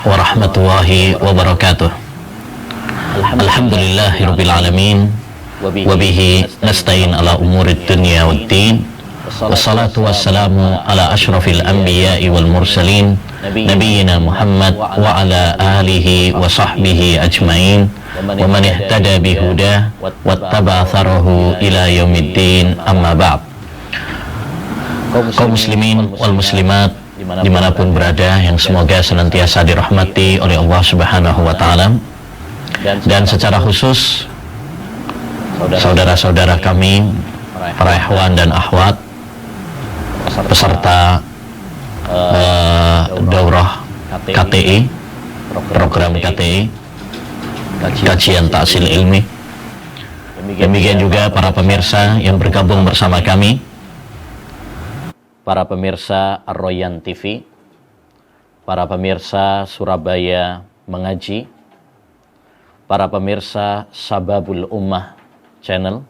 warahmatullahi wabarakatuh. Alhamdulillahirabbil alamin wa bihi nasta'in ala umurid dunya waddin. Wassalatu wassalamu ala asyrafil anbiya'i wal mursalin nabiyyina Muhammad wa ala alihi wa sahbihi ajmain wa man ihtada bihuda wattaba atharahu ila yaumiddin, amma ba'd. Kaum muslimin wal muslimat dimanapun berada, yang semoga senantiasa dirahmati oleh Allah Subhanahu wa Ta'ala, dan secara khusus saudara-saudara kami, para ikhwan dan akhwat peserta daurah KTI, program KTI, kajian taksil ilmi. Demikian juga para pemirsa yang bergabung bersama kami, para pemirsa Ar-Royan TV, para pemirsa Surabaya Mengaji, para pemirsa Sababul Ummah Channel,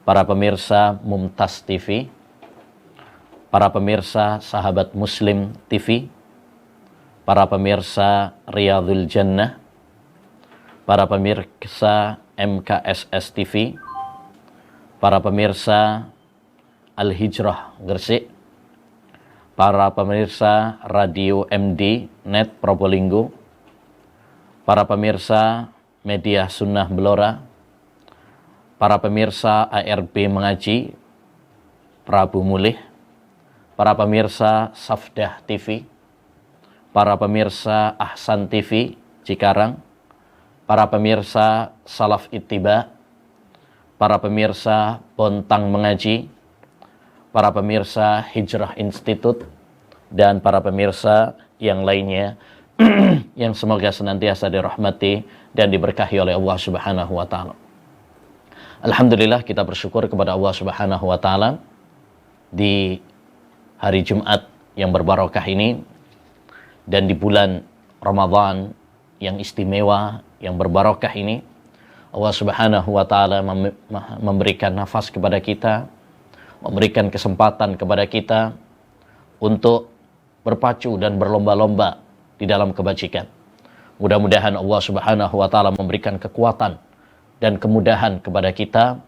para pemirsa Mumtaz TV, para pemirsa Sahabat Muslim TV, para pemirsa Riyadhul Jannah, para pemirsa MKSS TV, para pemirsa Al-Hijrah Gresik, para pemirsa Radio MD Net Probolinggo, para pemirsa Media Sunnah Blora, para pemirsa ARB Mengaji Prabu Mulih, para pemirsa Safdah TV, para pemirsa Ahsan TV Cikarang, para pemirsa Salaf Ittiba, para pemirsa Bontang Mengaji, para pemirsa Hijrah Institute, dan para pemirsa yang lainnya yang semoga senantiasa dirahmati dan diberkahi oleh Allah Subhanahu wa Ta'ala. Alhamdulillah, kita bersyukur kepada Allah Subhanahu wa Ta'ala di hari Jumat yang berbarokah ini, dan di bulan Ramadan yang istimewa, yang berbarokah ini, Allah Subhanahu wa Ta'ala memberikan nafas kepada kita, memberikan kesempatan kepada kita untuk berpacu dan berlomba-lomba di dalam kebajikan. Mudah-mudahan Allah Subhanahu wa Ta'ala memberikan kekuatan dan kemudahan kepada kita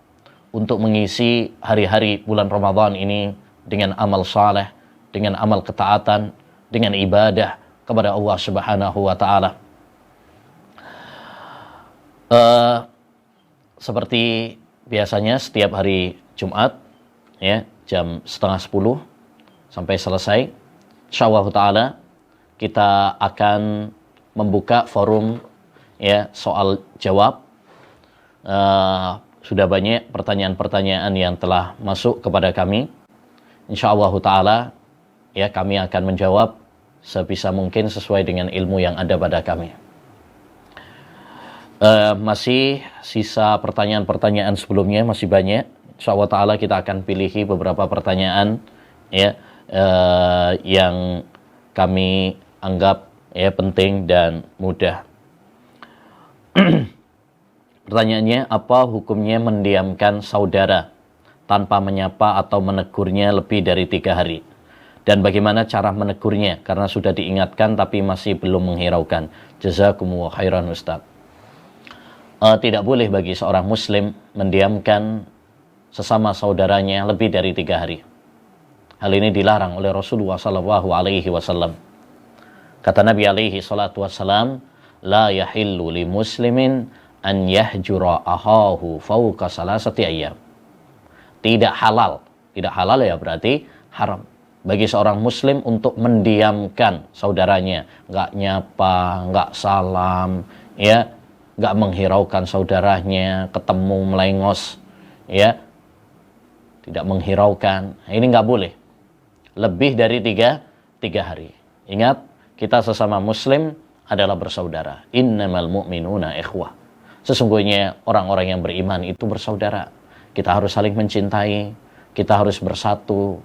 untuk mengisi hari-hari bulan Ramadan ini dengan amal saleh, dengan amal ketaatan, dengan ibadah kepada Allah Subhanahu wa Ta'ala. Seperti biasanya setiap hari Jumat, ya, jam 9:30 sampai selesai, insyaallah ta'ala kita akan membuka forum, ya, soal jawab. Sudah banyak pertanyaan-pertanyaan yang telah masuk kepada kami. Insyaallah ta'ala, ya, kami akan menjawab sebisa mungkin sesuai dengan ilmu yang ada pada kami. Masih sisa pertanyaan-pertanyaan sebelumnya, masih banyak. Insyaallah ta'ala kita akan pilihi beberapa pertanyaan, ya, yang kami anggap, ya, penting dan mudah. Pertanyaannya, apa hukumnya mendiamkan saudara tanpa menyapa atau menegurnya lebih dari 3 hari? Dan bagaimana cara menegurnya karena sudah diingatkan tapi masih belum menghiraukan? Jazakumullah khairan Ustaz. Tidak boleh bagi seorang muslim mendiamkan sesama saudaranya lebih dari 3 hari. Hal ini dilarang oleh Rasulullah SAW. Kata Nabi alaihi salatu wassalam, la yahillu li muslimin an yahjura ahahu fawqa salasati ayyam. Tidak halal ya berarti haram bagi seorang muslim untuk mendiamkan saudaranya, nggak nyapa, nggak salam, ya, nggak menghiraukan saudaranya, ketemu melengos, ya, tidak menghiraukan. Ini nggak boleh lebih dari 3 hari. Ingat, kita sesama muslim adalah bersaudara. Innamal mu'minuna ikhwah. Sesungguhnya orang-orang yang beriman itu bersaudara. Kita harus saling mencintai, kita harus bersatu,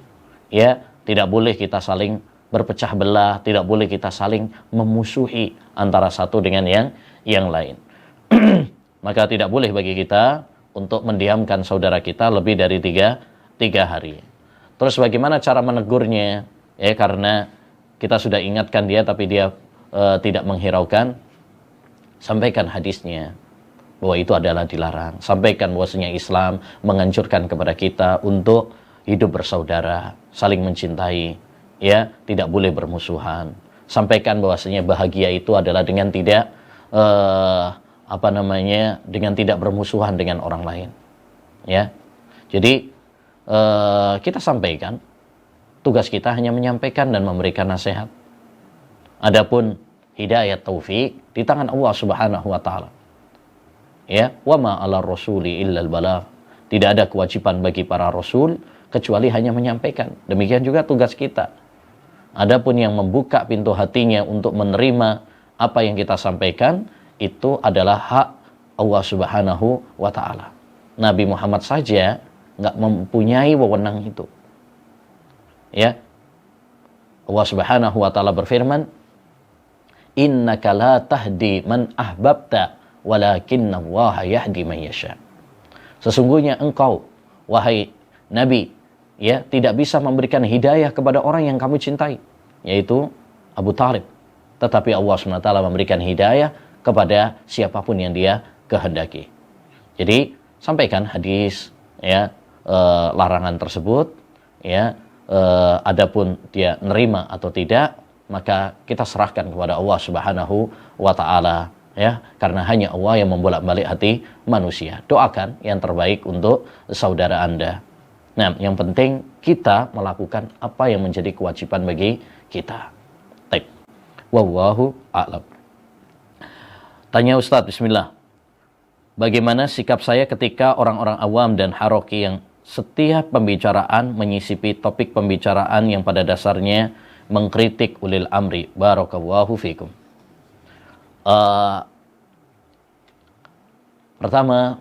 ya. Tidak boleh kita saling berpecah belah, tidak boleh kita saling memusuhi antara satu dengan yang lain. Maka tidak boleh bagi kita untuk mendiamkan saudara kita lebih dari 3 hari. Terus bagaimana cara menegurnya? Ya, karena kita sudah ingatkan dia tapi dia tidak menghiraukan, sampaikan hadisnya bahwa itu adalah dilarang. Sampaikan bahwasanya Islam menganjurkan kepada kita untuk hidup bersaudara, saling mencintai, ya, tidak boleh bermusuhan. Sampaikan bahwasanya bahagia itu adalah dengan tidak dengan tidak bermusuhan dengan orang lain, ya. Jadi kita sampaikan, tugas kita hanya menyampaikan dan memberikan nasihat. Adapun hidayah taufik di tangan Allah Subhanahu wa taala. Ya, wa ma 'ala rasuli illal balagh. Tidak ada kewajiban bagi para rasul kecuali hanya menyampaikan. Demikian juga tugas kita. Adapun yang membuka pintu hatinya untuk menerima apa yang kita sampaikan, itu adalah hak Allah Subhanahu wa taala. Nabi Muhammad saja nggak mempunyai wewenang itu. Ya. Allah Subhanahu wa taala berfirman, "Innaka la tahdi man ahbabta, walakinnallaha yahdi man yasha." Sesungguhnya engkau, wahai Nabi, ya, tidak bisa memberikan hidayah kepada orang yang kamu cintai, yaitu Abu Thalib. Tetapi Allah SWT memberikan hidayah kepada siapapun yang dia kehendaki. Jadi, sampaikan hadis, ya, larangan tersebut, ya, adapun dia nerima atau tidak, maka kita serahkan kepada Allah Subhanahu wa taala, ya, karena hanya Allah yang membolak-balik hati manusia. Doakan yang terbaik untuk saudara Anda. Nah, yang penting kita melakukan apa yang menjadi kewajiban bagi kita. Baik. Wallahu a'lam. Tanya Ustaz, bismillah. Bagaimana sikap saya ketika orang-orang awam dan haroki yang setiap pembicaraan menyisipi topik pembicaraan yang pada dasarnya mengkritik ulil amri? Barakallahu fikum. Pertama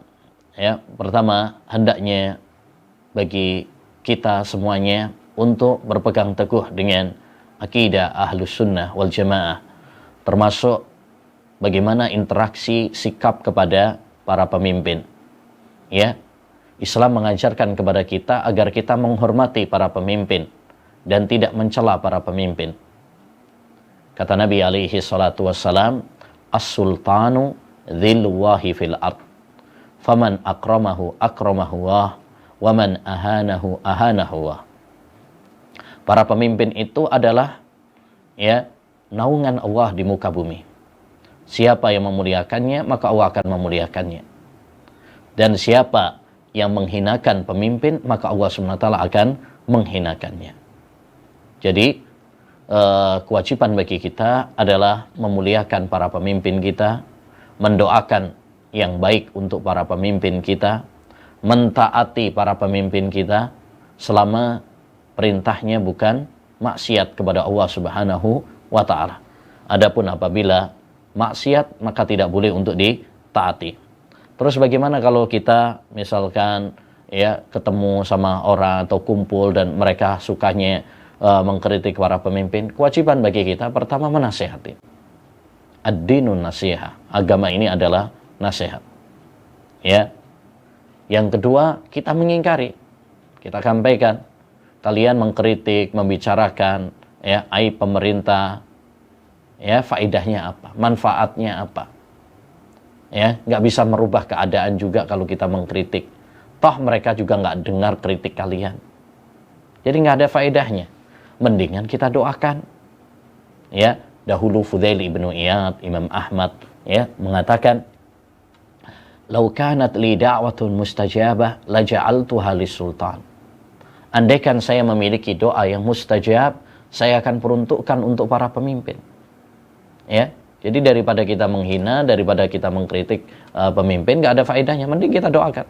hendaknya bagi kita semuanya untuk berpegang teguh dengan akidah Ahlus Sunnah wal Jamaah, termasuk bagaimana interaksi sikap kepada para pemimpin. Ya, Islam mengajarkan kepada kita agar kita menghormati para pemimpin dan tidak mencela para pemimpin. Kata Nabi alaihi salatu wassalam, "As-sultanu dzilwahi fil ard, faman akramahu akramahullah, wa man ahanahu ahanahullah." Para pemimpin itu adalah, ya, naungan Allah di muka bumi. Siapa yang memuliakannya, maka Allah akan memuliakannya. Dan siapa yang menghinakan pemimpin, maka Allah SWT akan menghinakannya. Jadi, kewajiban bagi kita adalah memuliakan para pemimpin kita, mendoakan yang baik untuk para pemimpin kita, mentaati para pemimpin kita selama perintahnya bukan maksiat kepada Allah Subhanahu wa taala. Adapun apabila maksiat, maka tidak boleh untuk ditaati. Terus bagaimana kalau kita misalkan, ya, ketemu sama orang atau kumpul dan mereka sukanya mengkritik para pemimpin? Kewajiban bagi kita pertama menasehati. Ad-dinun nasihah. Agama ini adalah nasihat. Ya. Yang kedua, kita mengingkari. Kita sampaikan, kalian mengkritik, membicarakan, ya, aib pemerintah, ya, faedahnya apa, manfaatnya apa, ya, nggak bisa merubah keadaan juga kalau kita mengkritik. Toh mereka juga nggak dengar kritik kalian, jadi nggak ada faedahnya. Mendingan kita doakan. Ya, dahulu Fudail ibnu Iyad, Imam Ahmad, ya, mengatakan, "Lau kanat li da'watun mustajabah la ja'altuha lis-sultan." Andaikan saya memiliki doa yang mustajab, saya akan peruntukkan untuk para pemimpin. Ya, jadi daripada kita menghina, daripada kita mengkritik pemimpin, nggak ada faedahnya, mending kita doakan.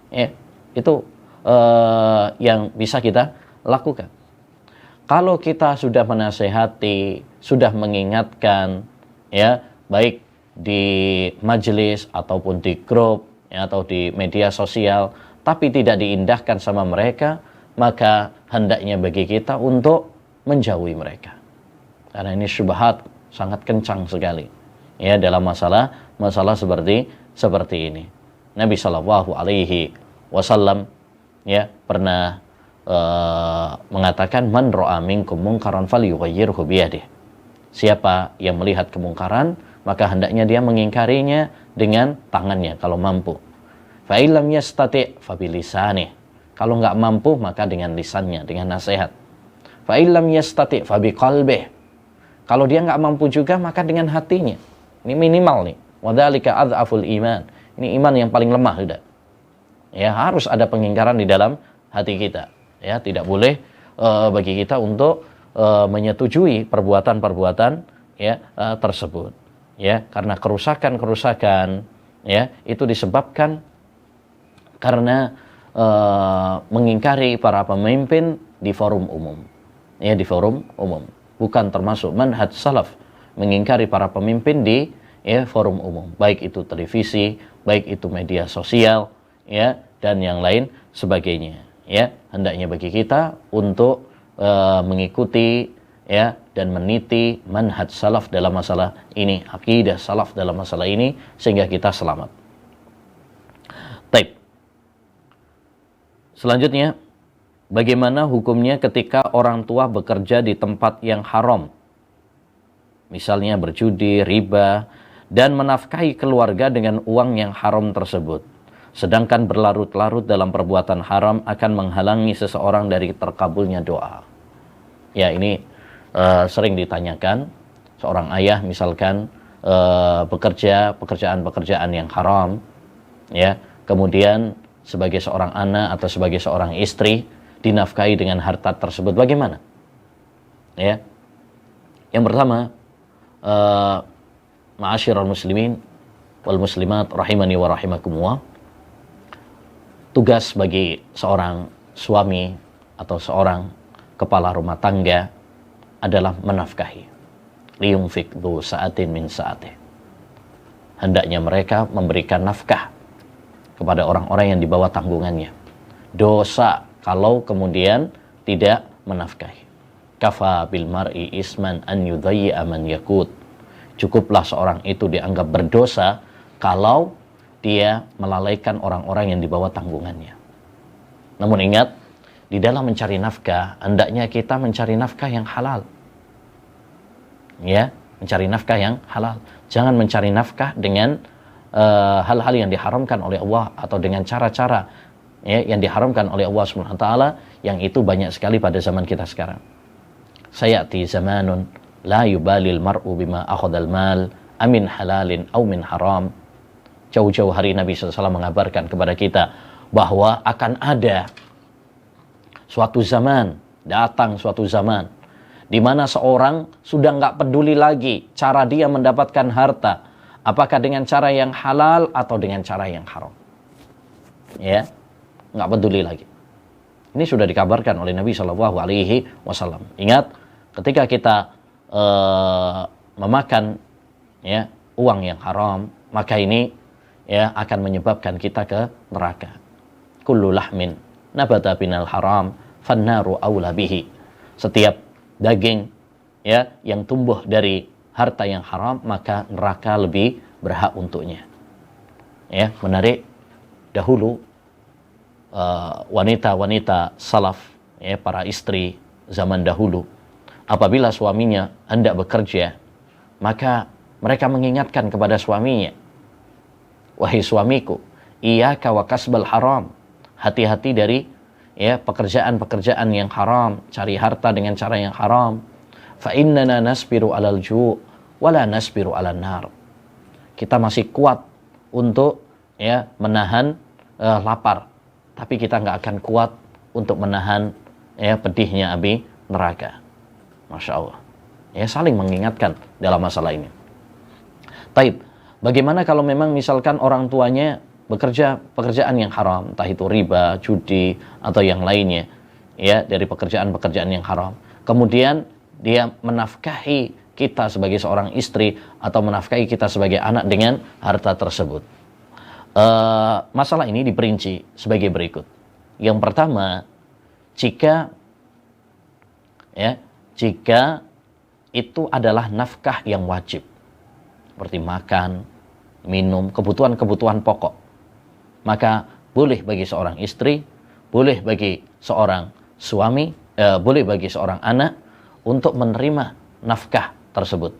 Ya, itu yang bisa kita lakukan. Kalau kita sudah menasehati, sudah mengingatkan, ya, baik di majelis ataupun di grup, ya, atau di media sosial, tapi tidak diindahkan sama mereka, maka hendaknya bagi kita untuk menjauhi mereka. Karena ini syubhat sangat kencang sekali, ya, dalam masalah seperti ini. Nabi Shallallahu Alaihi Wasallam, ya, pernah mengatakan, "Man ro'a minkum munkaran falyughayyirhu biyadihi." Siapa yang melihat kemungkaran, maka hendaknya dia mengingkarinya dengan tangannya kalau mampu. Fa illam yastati' fa bilisanih. Kalau nggak mampu maka dengan lisannya, dengan nasihat. Fa illam yastati' fa biqalbih. Kalau dia nggak mampu juga maka dengan hatinya. Ini minimal nih. Wadzalika adzaful iman. Ini iman yang paling lemah sudah. Ya, harus ada pengingkaran di dalam hati kita. Ya, tidak boleh bagi kita untuk menyetujui perbuatan-perbuatan ya tersebut. Ya, karena kerusakan-kerusakan ya itu disebabkan karena mengingkari para pemimpin di forum umum. Ya, di forum umum. Bukan termasuk manhaj salaf mengingkari para pemimpin di forum umum, baik itu televisi, baik itu media sosial, ya, dan yang lain sebagainya. Ya, hendaknya bagi kita untuk mengikuti ya dan meniti manhaj salaf dalam masalah ini, akidah salaf dalam masalah ini, sehingga kita selamat. Baik. Selanjutnya, bagaimana hukumnya ketika orang tua bekerja di tempat yang haram? Misalnya berjudi, riba, dan menafkahi keluarga dengan uang yang haram tersebut. Sedangkan berlarut-larut dalam perbuatan haram akan menghalangi seseorang dari terkabulnya doa. Ya, ini sering ditanyakan. Seorang ayah misalkan bekerja pekerjaan-pekerjaan yang haram, ya, kemudian sebagai seorang anak atau sebagai seorang istri dinafkahi dengan harta tersebut, bagaimana? Ya, yang pertama, ma'asyiral muslimin wal muslimat rahimani wa rahimakumullah, tugas bagi seorang suami atau seorang kepala rumah tangga adalah menafkahi. Liyunfik dzu sa'atin min sa'atih. Hendaknya mereka memberikan nafkah kepada orang-orang yang di bawah tanggungannya. Dosa kalau kemudian tidak menafkahi. Kafa bil mar'i isman an yudayyi'a man yakut. Cukuplah seorang itu dianggap berdosa kalau dia melalaikan orang-orang yang di bawah tanggungannya. Namun ingat, di dalam mencari nafkah, hendaknya kita mencari nafkah yang halal. Ya, mencari nafkah yang halal. Jangan mencari nafkah dengan hal-hal yang diharamkan oleh Allah atau dengan cara-cara ya, yang diharamkan oleh Allah Subhanahu wa taala, yang itu banyak sekali pada zaman kita sekarang. Sayati zamanun la yubalil mar'u bima akhadal mal amin halalin aw min haram. Jauh-jauh hari Nabi SAW mengabarkan kepada kita bahwa akan ada suatu zaman, datang suatu zaman di mana seorang sudah nggak peduli lagi cara dia mendapatkan harta, apakah dengan cara yang halal atau dengan cara yang haram. Ya, nggak peduli lagi. Ini sudah dikabarkan oleh Nabi SAW. Ingat, ketika kita memakan ya uang yang haram, maka ini ya akan menyebabkan kita ke neraka. Kullu lahmin nabata binal haram fannaru aula bihi. Setiap daging ya yang tumbuh dari harta yang haram, maka neraka lebih berhak untuknya. Ya, menarik dahulu wanita-wanita salaf, ya, para istri zaman dahulu, apabila suaminya hendak bekerja, maka mereka mengingatkan kepada suaminya, wahai suamiku, iyyaka wa kasbal haram, hati-hati dari ya pekerjaan-pekerjaan yang haram, cari harta dengan cara yang haram. Fa innana nasbiru 'alal ju' wa la nasbiru 'alan nar. Kita masih kuat untuk ya menahan lapar, tapi kita nggak akan kuat untuk menahan ya pedihnya api neraka. Masya Allah. Ya, saling mengingatkan dalam masalah ini. Taib, bagaimana kalau memang misalkan orang tuanya bekerja pekerjaan yang haram, entah itu riba, judi, atau yang lainnya, ya, dari pekerjaan-pekerjaan yang haram. Kemudian dia menafkahi kita sebagai seorang istri atau menafkahi kita sebagai anak dengan harta tersebut. Masalah ini diperinci sebagai berikut. Yang pertama, jika itu adalah nafkah yang wajib, seperti makan, minum, kebutuhan-kebutuhan pokok, maka boleh bagi seorang istri, boleh bagi seorang suami, boleh bagi seorang anak untuk menerima nafkah tersebut.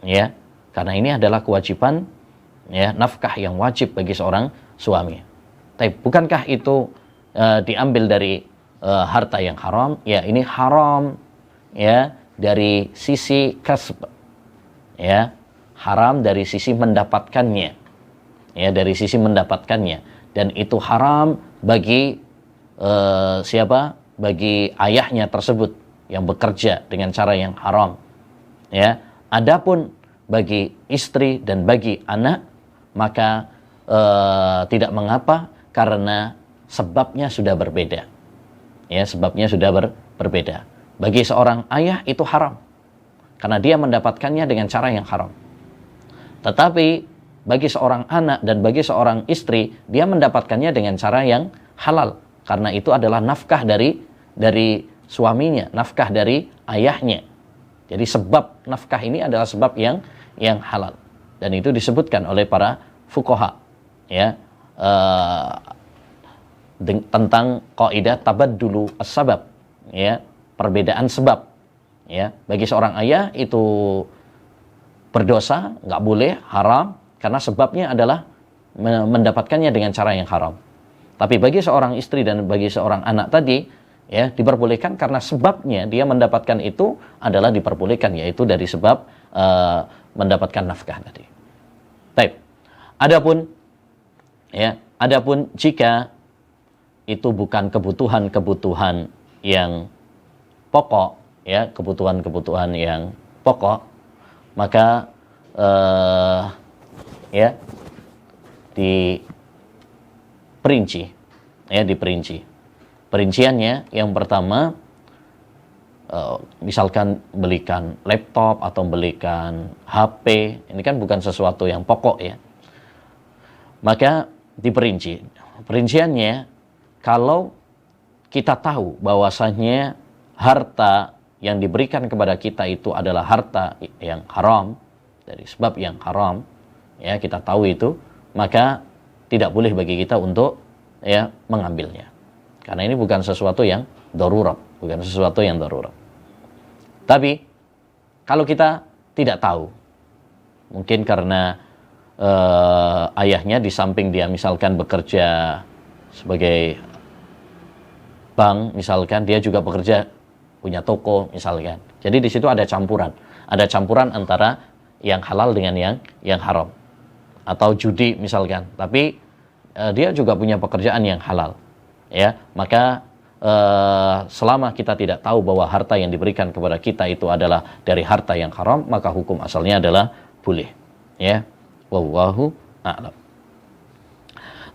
Ya, karena ini adalah kewajiban, ya, nafkah yang wajib bagi seorang suami. Tapi bukankah itu diambil dari harta yang haram? Ya, ini haram, ya, dari sisi kasb, ya, haram dari sisi mendapatkannya, ya, dari sisi mendapatkannya, dan itu haram bagi siapa? Bagi ayahnya tersebut yang bekerja dengan cara yang haram, ya. Adapun bagi istri dan bagi anak, maka tidak mengapa, karena sebabnya sudah berbeda, ya, sebabnya sudah berbeda. Bagi seorang ayah itu haram karena dia mendapatkannya dengan cara yang haram. Tetapi bagi seorang anak dan bagi seorang istri, dia mendapatkannya dengan cara yang halal, karena itu adalah nafkah dari suaminya, nafkah dari ayahnya. Jadi sebab nafkah ini adalah sebab yang halal, dan itu disebutkan oleh para fuqaha, ya, tentang kaidah tabaddulu as-sabab, ya, perbedaan sebab. Ya, bagi seorang ayah itu berdosa, nggak boleh, haram, karena sebabnya adalah mendapatkannya dengan cara yang haram. Tapi bagi seorang istri dan bagi seorang anak tadi, ya, diperbolehkan karena sebabnya dia mendapatkan itu adalah diperbolehkan, yaitu dari sebab mendapatkan nafkah tadi. Baik. Adapun jika itu bukan kebutuhan-kebutuhan yang pokok, ya, kebutuhan-kebutuhan yang pokok, maka ya, diperinci. Perinciannya yang pertama, misalkan belikan laptop atau belikan HP, ini kan bukan sesuatu yang pokok, ya. Maka diperinci. Perinciannya, kalau kita tahu bahwasanya harta yang diberikan kepada kita itu adalah harta yang haram, dari sebab yang haram, ya, kita tahu itu, maka tidak boleh bagi kita untuk, ya, mengambilnya. Karena ini bukan sesuatu yang darurat, bukan sesuatu yang darurat. Tapi kalau kita tidak tahu, mungkin karena ayahnya di samping dia misalkan bekerja sebagai bank, misalkan dia juga bekerja punya toko, misalkan. Jadi di situ ada campuran antara yang halal dengan yang haram, atau judi misalkan. Tapi dia juga punya pekerjaan yang halal, ya. Maka selama kita tidak tahu bahwa harta yang diberikan kepada kita itu adalah dari harta yang haram, maka hukum asalnya adalah boleh, ya. Wallahu a'lam.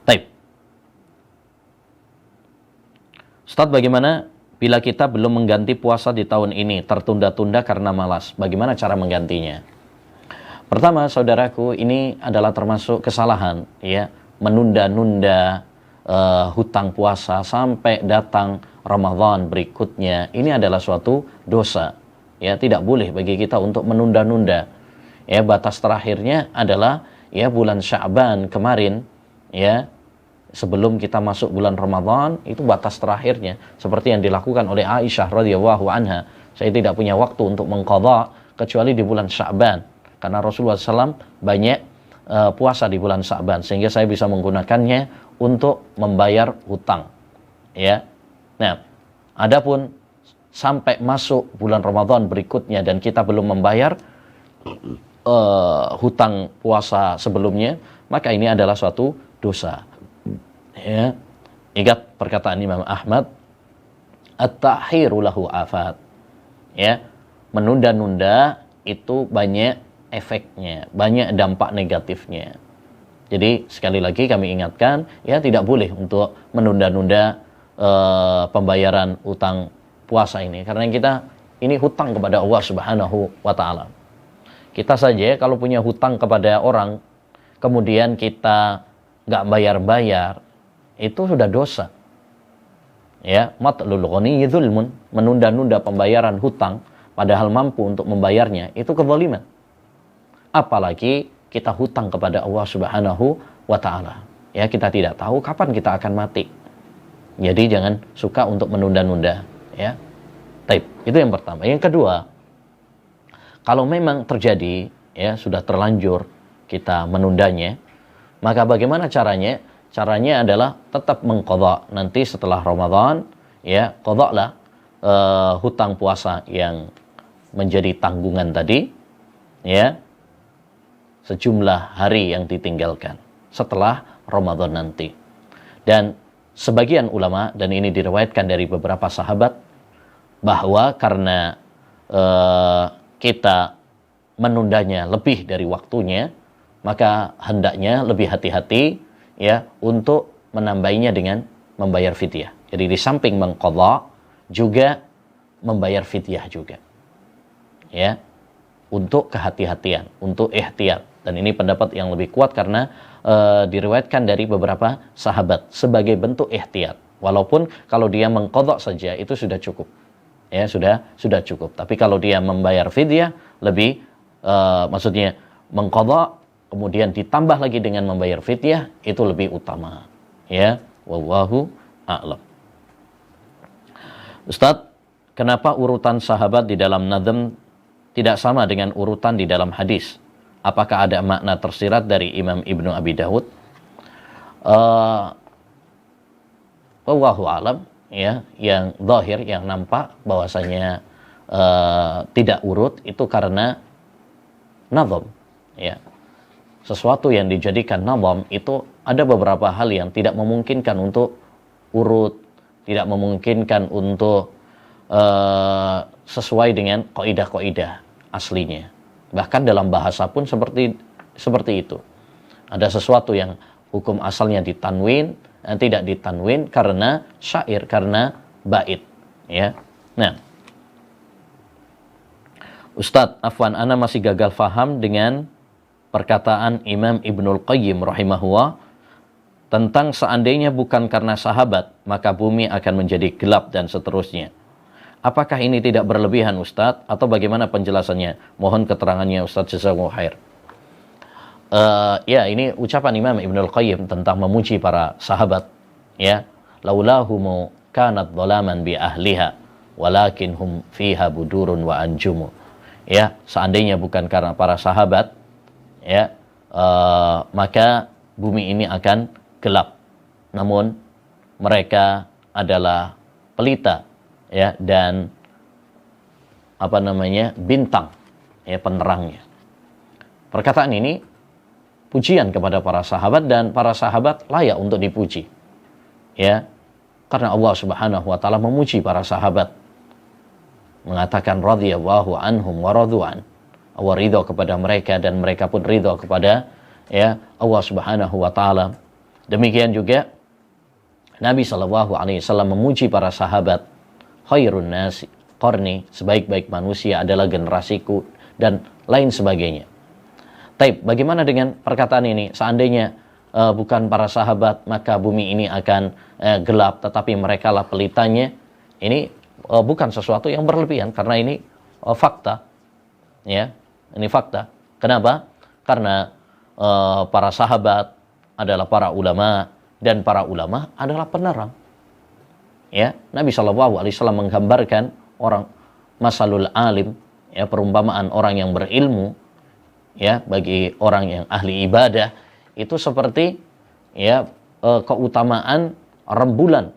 Baik. Ustaz, bagaimana bila kita belum mengganti puasa di tahun ini, tertunda-tunda karena malas? Bagaimana cara menggantinya? Pertama, saudaraku, ini adalah termasuk kesalahan, ya, menunda-nunda hutang puasa sampai datang Ramadan berikutnya. Ini adalah suatu dosa, ya. Tidak boleh bagi kita untuk menunda-nunda. Ya, batas terakhirnya adalah, ya, bulan Sya'ban kemarin, ya. Sebelum kita masuk bulan Ramadan, itu batas terakhirnya. Seperti yang dilakukan oleh Aisyah radhiyallahu anha. Saya tidak punya waktu untuk mengqadha kecuali di bulan Sya'ban. Karena Rasulullah SAW banyak puasa di bulan Sya'ban, sehingga saya bisa menggunakannya untuk membayar hutang, ya. Nah, adapun sampai masuk bulan Ramadan berikutnya dan kita belum membayar hutang puasa sebelumnya, maka ini adalah suatu dosa, ya. Ingat perkataan Imam Ahmad, at-ta'khiru lahu afat, ya. Menunda-nunda itu banyak efeknya, banyak dampak negatifnya. Jadi sekali lagi kami ingatkan, ya, tidak boleh untuk menunda-nunda pembayaran utang puasa ini, karena kita ini hutang kepada Allah Subhanahu wa taala. Kita saja kalau punya hutang kepada orang, kemudian kita nggak bayar-bayar, itu sudah dosa, ya. Matlul ghani dzulmun, menunda-nunda pembayaran hutang padahal mampu untuk membayarnya, itu kezaliman. Apalagi kita hutang kepada Allah Subhanahu wa taala, ya. Kita tidak tahu kapan kita akan mati, jadi jangan suka untuk menunda-nunda, ya. Taib. Itu yang pertama. Yang kedua, Kalau memang terjadi, ya sudah terlanjur kita menundanya, maka bagaimana caranya? Caranya adalah tetap mengqadha nanti setelah Ramadan, ya qadhalah hutang puasa yang menjadi tanggungan tadi, ya sejumlah hari yang ditinggalkan setelah Ramadan nanti. Dan sebagian ulama, dan ini diriwayatkan dari beberapa sahabat, bahwa karena kita menundanya lebih dari waktunya, maka hendaknya lebih hati-hati ya untuk menambahinya dengan membayar fidyah. Jadi di samping mengqadha juga membayar fidyah juga. Ya. Untuk kehati-hatian, untuk ihtiyat. Dan ini pendapat yang lebih kuat karena diriwayatkan dari beberapa sahabat sebagai bentuk ihtiyat. Walaupun kalau dia mengqadha saja itu sudah cukup. Ya, sudah cukup. Tapi kalau dia membayar fidyah lebih maksudnya mengqadha kemudian ditambah lagi dengan membayar fidyah itu lebih utama. Ya, wallahu a'lam. Ustaz, kenapa urutan sahabat di dalam nadhm tidak sama dengan urutan di dalam hadis? Apakah ada makna tersirat dari Imam Ibnu Abi Dawud? Wallahu a'lam. Ya, yang zahir, yang nampak bahwasanya tidak urut itu karena nadham, ya. Sesuatu yang dijadikan nadham itu ada beberapa hal yang tidak memungkinkan untuk urut, tidak memungkinkan untuk sesuai dengan kaidah-kaidah aslinya. Bahkan dalam bahasa pun seperti itu. Ada sesuatu yang hukum asalnya ditanwin, tidak ditanwin karena syair, karena bait, ya. Nah, Ustadz, afwan, ana masih gagal faham dengan perkataan Imam Ibnul Qayyim rahimahullah tentang seandainya bukan karena sahabat, maka bumi akan menjadi gelap dan seterusnya. Apakah ini tidak berlebihan Ustadz atau bagaimana penjelasannya? Mohon keterangannya Ustadz, jazakumullah khair. Ya, ini ucapan Imam Ibnul Qayyim tentang memuji para sahabat, ya. Laulahumu kanat dhalaman bi ahliha walakin hum fiha budurun wa anjumu. Ya, seandainya bukan karena para sahabat, ya, maka bumi ini akan gelap. Namun mereka adalah pelita, ya, dan bintang, ya, penerangnya. Perkataan ini pujian kepada para sahabat, dan para sahabat layak untuk dipuji, ya, karena Allah Subhanahu wa taala memuji para sahabat, mengatakan radhiyallahu anhum wa radwan. Allah ridha kepada mereka dan mereka pun ridha kepada, ya, Allah Subhanahu wa taala. Demikian juga Nabi sallallahu alaihi wasallam memuji para sahabat, khairun nasi qarni, sebaik-baik manusia adalah generasiku, dan lain sebagainya. Taib, bagaimana dengan perkataan ini? Seandainya bukan para sahabat, maka bumi ini akan gelap, tetapi mereka lah pelitanya. Ini bukan sesuatu yang berlebihan, karena ini fakta, ya, ini fakta. Kenapa? Karena para sahabat adalah para ulama, dan para ulama adalah penerang. Ya, Nabi SAW menggambarkan orang masalul alim, ya, perumpamaan orang yang berilmu, ya, bagi orang yang ahli ibadah itu seperti, ya, keutamaan rembulan,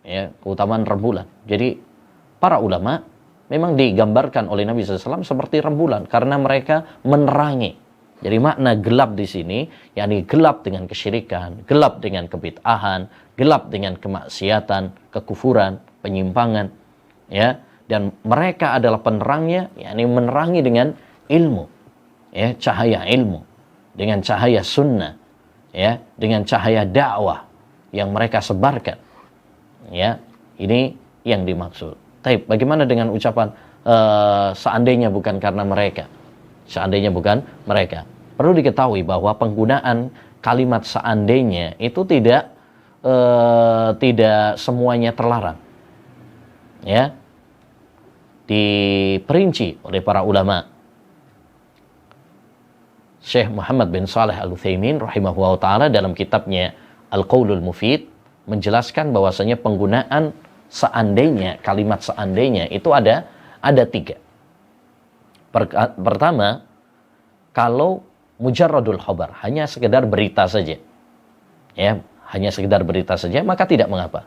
ya, keutamaan rembulan. Jadi para ulama memang digambarkan oleh Nabi SAW seperti rembulan karena mereka menerangi. Jadi makna gelap di sini, yakni gelap dengan kesyirikan, gelap dengan kebid'ahan, gelap dengan kemaksiatan, kekufuran, penyimpangan, ya. Dan mereka adalah penerangnya, yakni menerangi dengan ilmu, ya, cahaya ilmu, dengan cahaya sunnah, ya, dengan cahaya dakwah yang mereka sebarkan, ya. Ini yang dimaksud. Tapi bagaimana dengan ucapan seandainya bukan karena mereka? Seandainya bukan mereka. Perlu diketahui bahwa penggunaan kalimat seandainya itu tidak semuanya terlarang. Ya. Diperinci oleh para ulama. Syekh Muhammad bin Shalih Al-Utsaimin rahimahullah ta'ala dalam kitabnya Al-Qaulul Mufid menjelaskan bahwasanya penggunaan seandainya, kalimat seandainya itu ada 3. Pertama, kalau mujarradul khabar, hanya sekedar berita saja, ya, hanya sekedar berita saja, maka tidak mengapa.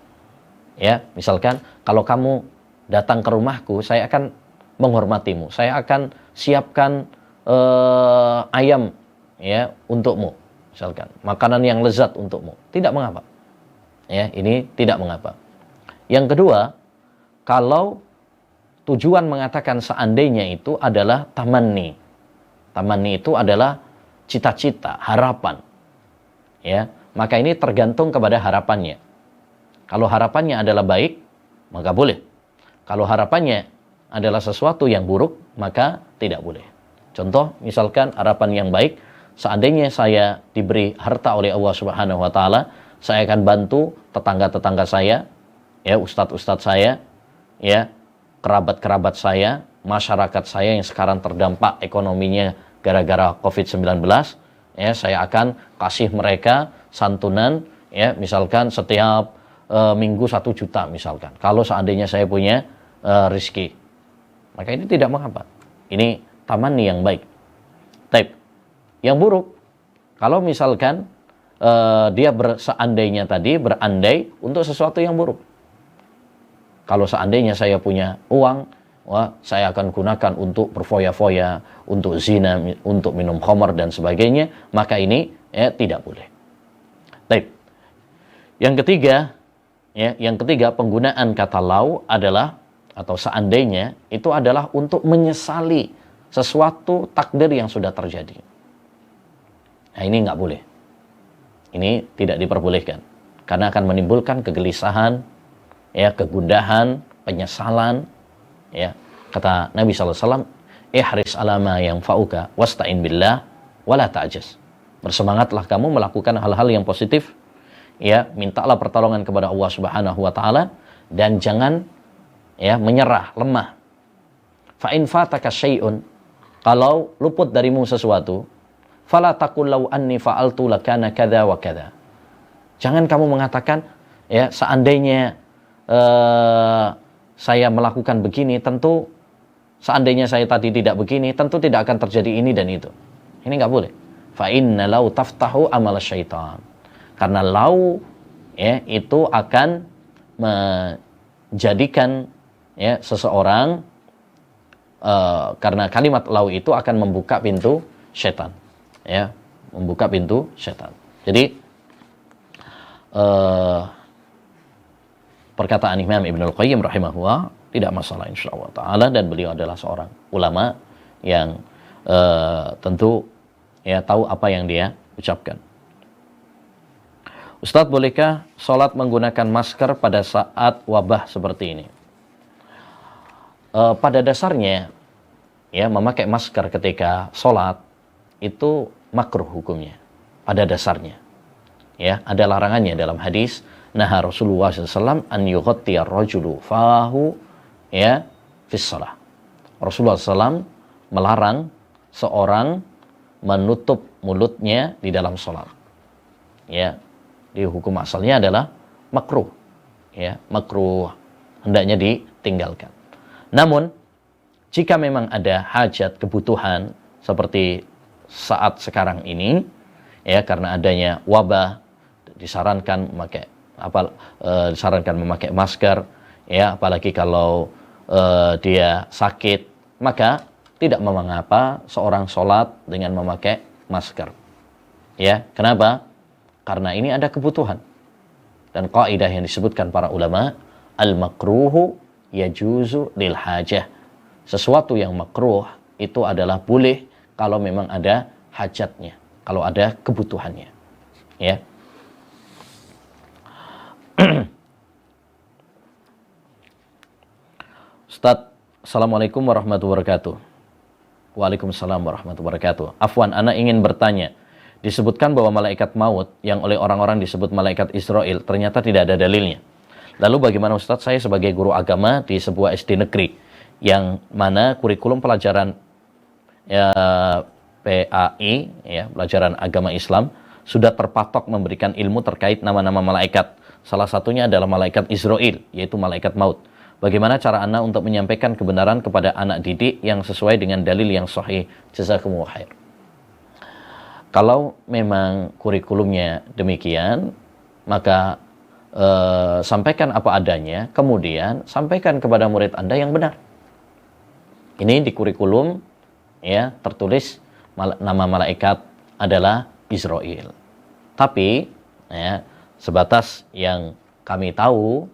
Ya, misalkan kalau kamu datang ke rumahku, saya akan menghormatimu, saya akan siapkan ayam, ya, untukmu, misalkan makanan yang lezat untukmu, tidak mengapa. Ya, ini tidak mengapa. Yang kedua, kalau tujuan mengatakan seandainya itu adalah tamanni. Tamanni itu adalah cita-cita, harapan. Ya, maka ini tergantung kepada harapannya. Kalau harapannya adalah baik, maka boleh. Kalau harapannya adalah sesuatu yang buruk, maka tidak boleh. Contoh, misalkan harapan yang baik, seandainya saya diberi harta oleh Allah Subhanahu wa taala, saya akan bantu tetangga-tetangga saya, ya, ustadz-ustadz saya, ya, kerabat-kerabat saya, masyarakat saya yang sekarang terdampak ekonominya gara-gara COVID-19, ya, saya akan kasih mereka santunan, ya, misalkan setiap minggu 1 juta misalkan. Kalau seandainya saya punya rezeki, maka ini tidak mengapa. Ini tamanni yang baik. Taib. Yang buruk, kalau misalkan dia seandainya tadi berandai untuk sesuatu yang buruk. Kalau seandainya saya punya uang, wah, saya akan gunakan untuk berfoya-foya, untuk zina, untuk minum khamar dan sebagainya, maka ini tidak boleh. Baik. Yang ketiga, penggunaan kata lau adalah, atau seandainya, itu adalah untuk menyesali sesuatu takdir yang sudah terjadi. Nah, ini nggak boleh. Ini tidak diperbolehkan. Karena akan menimbulkan kegelisahan, ya, kegundahan, penyesalan, ya. Kata Nabi SAW, ihris alama yang fa'uka wasta'in billah wala ta'jaz. Bersemangatlah kamu melakukan hal-hal yang positif, ya, mintalah pertolongan kepada Allah Subhanahu wa taala, dan jangan, ya, menyerah, lemah. Fa in fataka syai'un, kalau luput darimu sesuatu, fala taqul law anni fa'altu lakana kadza wa kadza. Jangan kamu mengatakan, ya, seandainya saya melakukan begini, tentu seandainya saya tadi tidak begini, tentu tidak akan terjadi ini dan itu. Ini nggak boleh. Fa inna law taftahu amal syaitan. Karena lau, ya, itu akan menjadikan, ya, seseorang, karena kalimat lau itu akan membuka pintu syaitan, ya, membuka pintu syaitan. Jadi perkataan Imam Ibnul Qayyim rahimahullah tidak masalah insyaallah ta'ala, dan beliau adalah seorang ulama yang tentu, ya, tahu apa yang dia ucapkan. Ustadz, bolehkah sholat menggunakan masker pada saat wabah seperti ini? Pada dasarnya, ya, memakai masker ketika sholat itu makruh hukumnya. Pada dasarnya, ya, ada larangannya dalam hadis. Nah, Rasulullah SAW an yughattiyar rajulu fahu, ya, fis shalah. Rasulullah SAW melarang seorang menutup mulutnya di dalam sholat. Ya, di hukum asalnya adalah makruh, ya, makruh, hendaknya ditinggalkan. Namun, jika memang ada hajat, kebutuhan seperti saat sekarang ini, ya, karena adanya wabah, disarankan memakai masker, ya, apalagi kalau dia sakit, maka tidak mengapa seorang sholat dengan memakai masker. Ya, kenapa? Karena ini ada kebutuhan. Dan kaidah yang disebutkan para ulama, al-makruhu yajuzu lil hajah. Sesuatu yang makruh itu adalah boleh kalau memang ada hajatnya, kalau ada kebutuhannya. Ya. Ustaz, Assalamualaikum warahmatullahi wabarakatuh. Waalaikumsalam warahmatullahi wabarakatuh. Afwan, ana ingin bertanya. Disebutkan bahwa malaikat maut yang oleh orang-orang disebut malaikat Israel ternyata tidak ada dalilnya. Lalu bagaimana Ustadz, saya sebagai guru agama di sebuah SD negeri yang mana kurikulum pelajaran, ya, PAI, ya, pelajaran agama Islam, sudah terpatok memberikan ilmu terkait nama-nama malaikat. Salah satunya adalah malaikat Israel, yaitu malaikat maut. Bagaimana cara Anda untuk menyampaikan kebenaran kepada anak didik yang sesuai dengan dalil yang sahih? Jazakumullah khair. Kalau memang kurikulumnya demikian, maka sampaikan apa adanya, kemudian sampaikan kepada murid Anda yang benar. Ini di kurikulum ya tertulis nama malaikat adalah Israel. Tapi ya, sebatas yang kami tahu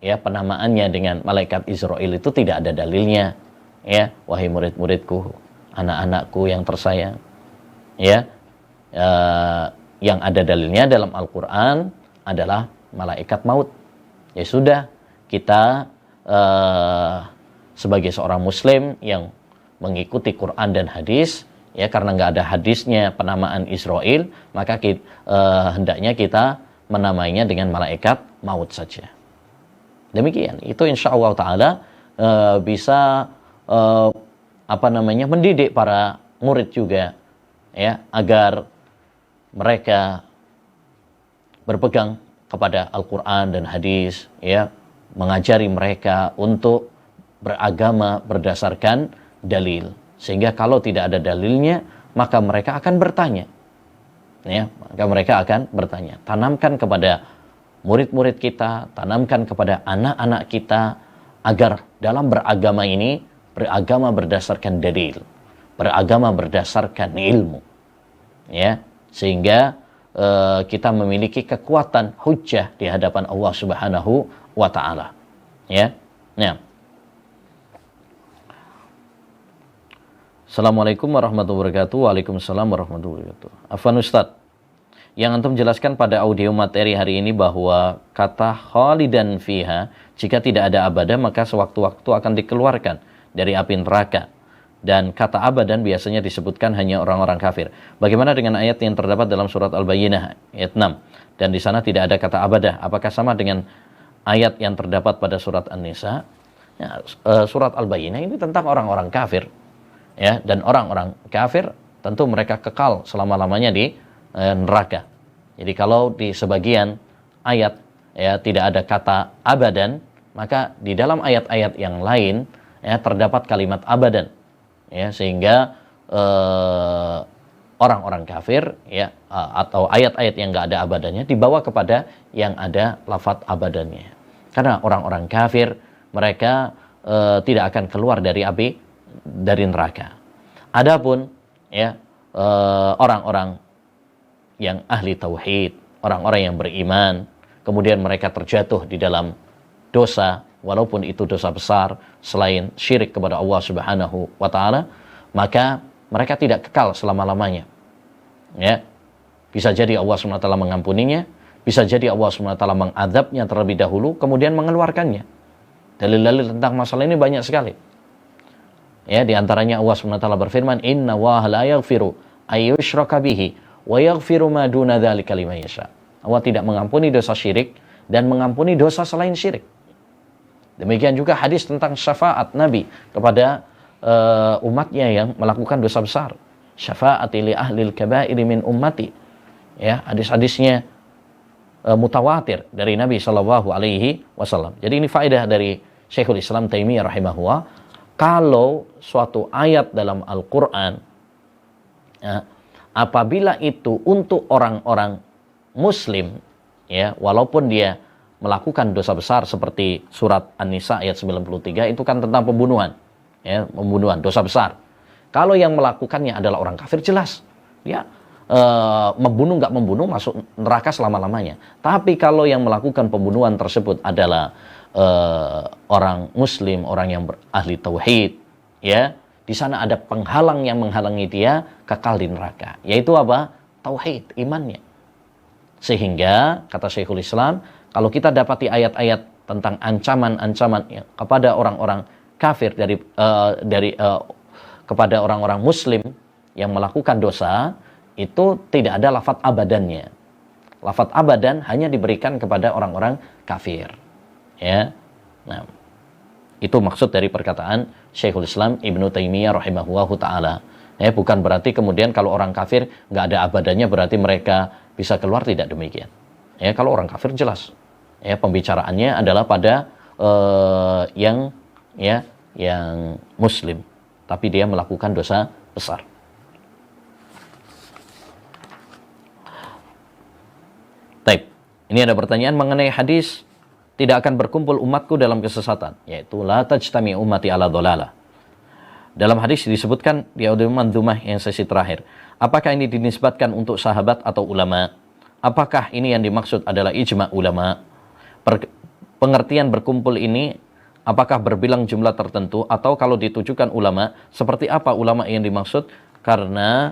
ya penamaannya dengan malaikat Israel itu tidak ada dalilnya. Ya, wahai murid-muridku, anak-anakku yang tersayang. Ya, yang ada dalilnya dalam Al-Qur'an adalah malaikat maut. Ya sudah, kita sebagai seorang muslim yang mengikuti Quran dan hadis, ya karena nggak ada hadisnya penamaan Israel, maka hendaknya kita menamainya dengan malaikat maut saja. Demikian, itu insya Allah Ta'ala bisa mendidik para murid juga, ya agar mereka berpegang kepada Al-Quran dan hadis, ya mengajari mereka untuk beragama berdasarkan dalil, sehingga kalau tidak ada dalilnya maka mereka akan bertanya, ya maka mereka akan bertanya. Tanamkan kepada murid-murid kita, tanamkan kepada anak-anak kita agar dalam beragama ini beragama berdasarkan dalil, beragama berdasarkan ilmu, ya sehingga kita memiliki kekuatan hujjah di hadapan Allah Subhanahu wa Ta'ala. Ya. Nah. Assalamualaikum warahmatullahi wabarakatuh. Waalaikumsalam warahmatullahi wabarakatuh. Afwan Ustadz, yang antum jelaskan pada audio materi hari ini bahwa kata khalidan fiha, jika tidak ada abadah maka sewaktu-waktu akan dikeluarkan dari api neraka. Dan kata abadan biasanya disebutkan hanya orang-orang kafir. Bagaimana dengan ayat yang terdapat dalam surat Al-Bayyinah ayat 6? Dan di sana tidak ada kata abadah. Apakah sama dengan ayat yang terdapat pada surat An-Nisa? Ya, surat Al-Bayyinah ini tentang orang-orang kafir. Ya, dan orang-orang kafir tentu mereka kekal selama-lamanya di neraka. Jadi kalau di sebagian ayat ya tidak ada kata abadan, maka di dalam ayat-ayat yang lain ya terdapat kalimat abadan. Ya, sehingga orang-orang kafir ya atau ayat-ayat yang enggak ada abadannya dibawa kepada yang ada lafadz abadannya. Karena orang-orang kafir mereka tidak akan keluar dari api, dari neraka. Adapun ya orang-orang yang ahli tauhid, orang-orang yang beriman, kemudian mereka terjatuh di dalam dosa, walaupun itu dosa besar selain syirik kepada Allah Subhanahu wa Ta'ala, maka mereka tidak kekal selama-lamanya. Ya. Bisa jadi Allah SWT mengampuninya, bisa jadi Allah SWT mengadabnya terlebih dahulu kemudian mengeluarkannya. Dalil-dalil tentang masalah ini banyak sekali. Ya, di antaranya Allah SWT berfirman, "Inna Allaha la yaghfiru ayyushraka bihi wa yaghfiru ma duna dzalika liman yasha." Allah tidak mengampuni dosa syirik dan mengampuni dosa selain syirik. Demikian juga hadis tentang syafaat Nabi kepada umatnya yang melakukan dosa besar. Syafaati li ahlil kaba'iri min ummati. Ya, hadis-hadisnya mutawatir dari Nabi sallallahu alaihi wasallam. Jadi ini faedah dari Syekhul Islam Taimiyah rahimahullah. Kalau suatu ayat dalam Al-Qur'an ya, apabila itu untuk orang-orang muslim ya, walaupun dia melakukan dosa besar seperti surat An-Nisa ayat 93 itu kan tentang pembunuhan. Ya, pembunuhan, dosa besar. Kalau yang melakukannya adalah orang kafir jelas. Ya, membunuh nggak membunuh masuk neraka selama-lamanya. Tapi kalau yang melakukan pembunuhan tersebut adalah orang muslim, orang yang ahli tauhid, ya, di sana ada penghalang yang menghalangi dia kekal di neraka. Yaitu apa? Tauhid, imannya. Sehingga kata Syekhul Islam, kalau kita dapati ayat-ayat tentang ancaman-ancaman ya, kepada orang-orang kafir kepada orang-orang muslim yang melakukan dosa, itu tidak ada lafadz abadannya. Lafadz abadan hanya diberikan kepada orang-orang kafir. Ya. Nah, itu maksud dari perkataan Syekhul Islam Ibnu Taimiyah rahimahullahu taala. Ya, bukan berarti kemudian kalau orang kafir nggak ada abadannya berarti mereka bisa keluar, tidak demikian. Ya, kalau orang kafir jelas. Ya, pembicaraannya adalah pada yang muslim, tapi dia melakukan dosa besar. Baik, ini ada pertanyaan mengenai hadis tidak akan berkumpul umatku dalam kesesatan, yaitu la tajtami ummati ala dhalalah. Dalam hadis disebutkan di audio mandumah yang sesi terakhir. Apakah ini dinisbatkan untuk sahabat atau ulama? Apakah ini yang dimaksud adalah ijma ulama? Pengertian berkumpul ini apakah berbilang jumlah tertentu, atau kalau ditujukan ulama, seperti apa ulama yang dimaksud? Karena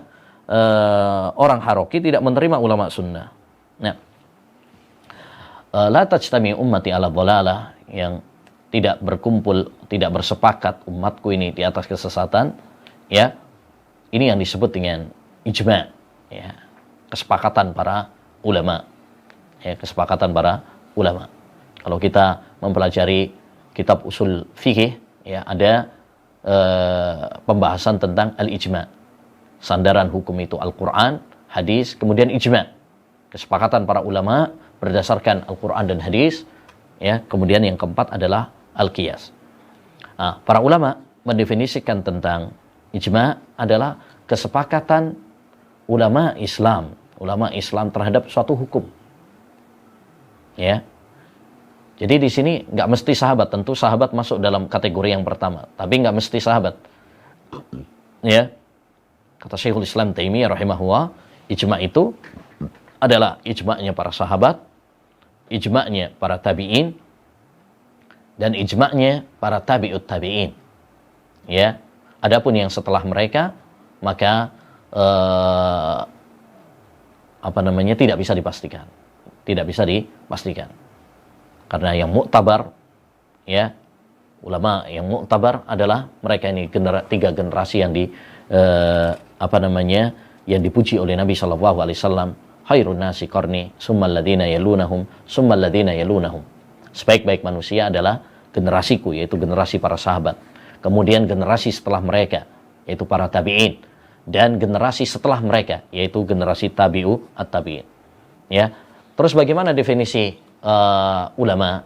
orang Haroki tidak menerima ulama sunnah. Nah, la tajtami ummati ala dhalalah, yang tidak berkumpul, tidak bersepakat umatku ini di atas kesesatan, ya, ini yang disebut dengan ijma, ya, kesepakatan para ulama, ya, kesepakatan para ulama. Kalau kita mempelajari kitab usul fikih, ya, ada pembahasan tentang al-ijma. Sandaran hukum itu Al-Quran, hadis, kemudian ijma. Kesepakatan para ulama berdasarkan Al-Quran dan hadis, ya. Kemudian yang keempat adalah al-qiyas. Nah, para ulama mendefinisikan tentang ijma adalah kesepakatan ulama Islam terhadap suatu hukum. Ya. Jadi di sini nggak mesti sahabat, tentu sahabat masuk dalam kategori yang pertama, tapi nggak mesti sahabat. Ya. Kata Syekhul Islam Taimiyah rahimahullah, ijma itu adalah ijma'nya para sahabat, ijma'nya para tabi'in, dan ijma'nya para tabi'ut tabi'in. Ya. Adapun yang setelah mereka, maka tidak bisa dipastikan. Tidak bisa dipastikan. Karena yang mu'tabar, ya, ulama yang mu'tabar adalah mereka ini tiga generasi yang yang dipuji oleh Nabi sallallahu alaihi wasallam, khairun nasi qarni, summal ladzina yalunahum, summal ladzina yalunahum. Sebaik-baik manusia adalah generasiku, yaitu generasi para sahabat. Kemudian generasi setelah mereka, yaitu para tabi'in. Dan generasi setelah mereka, yaitu generasi tabi'u at-tabi'in. Ya. Terus bagaimana definisi ulama?